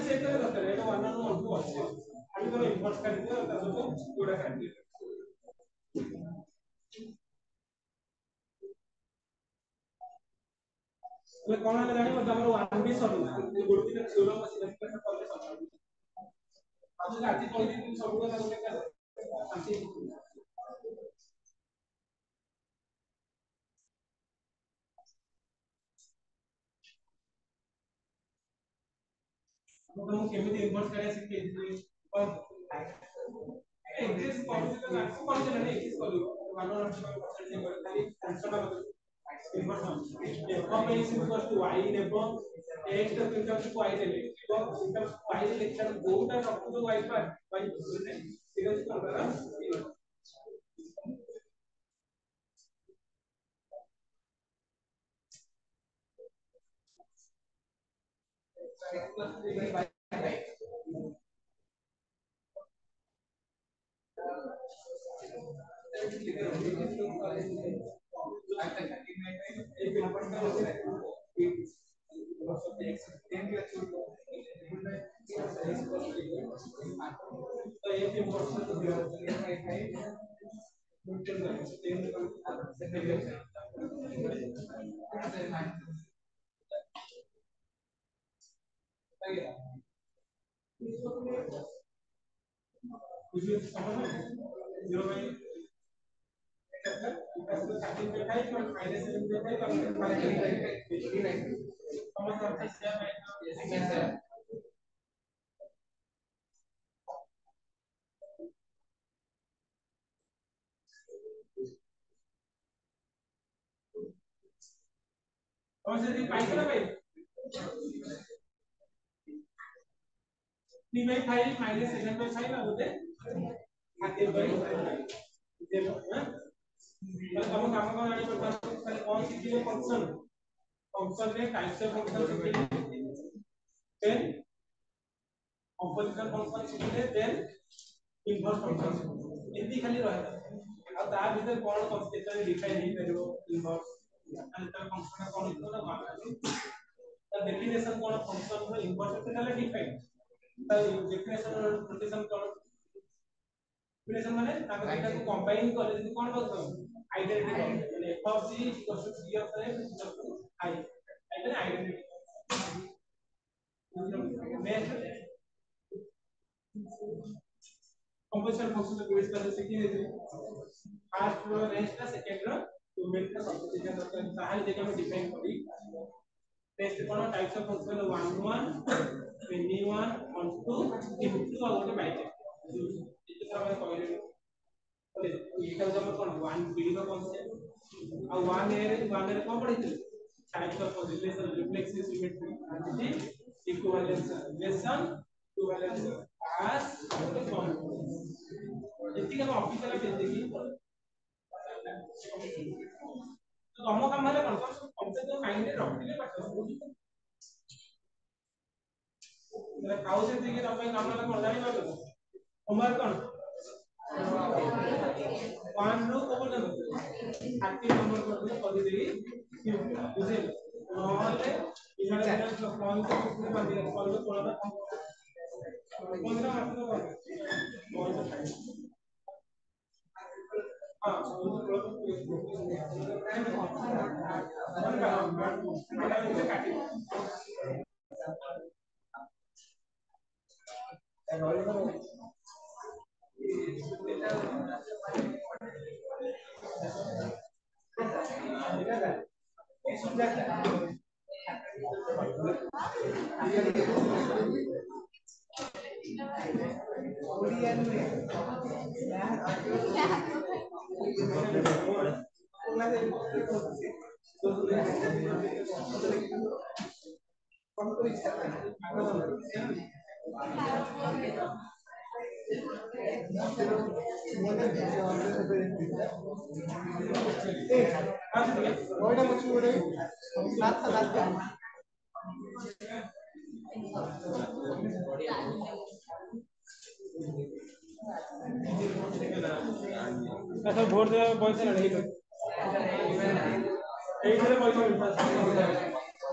से तो करते हैं वन वन को अच्छे अभी तो इंपोर्ट कर दिया तब तो पूरा कर दिया तो कौन है जानी मतलब हमारा वन भी सब गुरुजी ने थ्योरम मशीन कर कर सब आज आज कोई दिन सब को सब लेकर शांति हम केमिति इन्वर्स करे सिखे और एग्जिस्ट पॉजिटिव ना कौन से नहीं एग्जिस्ट करो वन और परसेंट से करे खाली आंसर का मतलब inverse f is equal to y nebo x to इंटर्म्स को y ले तो इंटर्म्स y ले लेकर गोटा अप टू y पर y ठीक है इसको करा 3/5 minus 7/5 होते 30/5 तब हम काम जानी पड़ता है पहले कौन सी चीज फंक्शन फंक्शन में टाइप्स ऑफ फंक्शन सीखेंगे देन कंपोजिशन फंक्शन सीखेंगे देन इनवर्स फंक्शन इतनी खाली रहेगा और तार भीतर कौन कंस्ट्रक्टर डिफाइन नहीं करिवो इनवर्स and the function कौन इतना ना मान the definition कौन फंक्शन में इनवर्स से पहले डिफाइन the definition और नोटेशन कौन definition माने ताको डेटा को कंबाइन करे जदी कौन बोलतो आइडेंटिटी माने f of c equals to c of f equals to I identity identity next composition function को बेस करके सीखी देते फर्स्ट रो रेस्ट का सेकंड रो टू मेन का सब्स्टिट्यूशन करते हैं ताहल जगह में डिफाइन करी next cone types of function 1 1 21 1 2 into और गोटे बाइट इतना हमें कहले एटा जब कोन 1 बी रो कॉन्सेप्ट और 1 ए कोन पढ़िथे types of relation reflexive symmetry equivalence relation equivalence as इतनी हम ऑफिशियल पे देखी तो हम काम वाले कम से कम माइंड में रखिले बात मेरा काउ से देखी तो अपन काम वाला कोन जानी बात होमवर्क कोन 1 रो को बोल 30 नंबर कर देई बुझे नॉले इधर कौन से कितने बन गया कॉल को थोड़ा कौन सा मतलब कौन सा हां ऐसा वोट दे बहुत सारा नहीं एक से बहुत मिलता है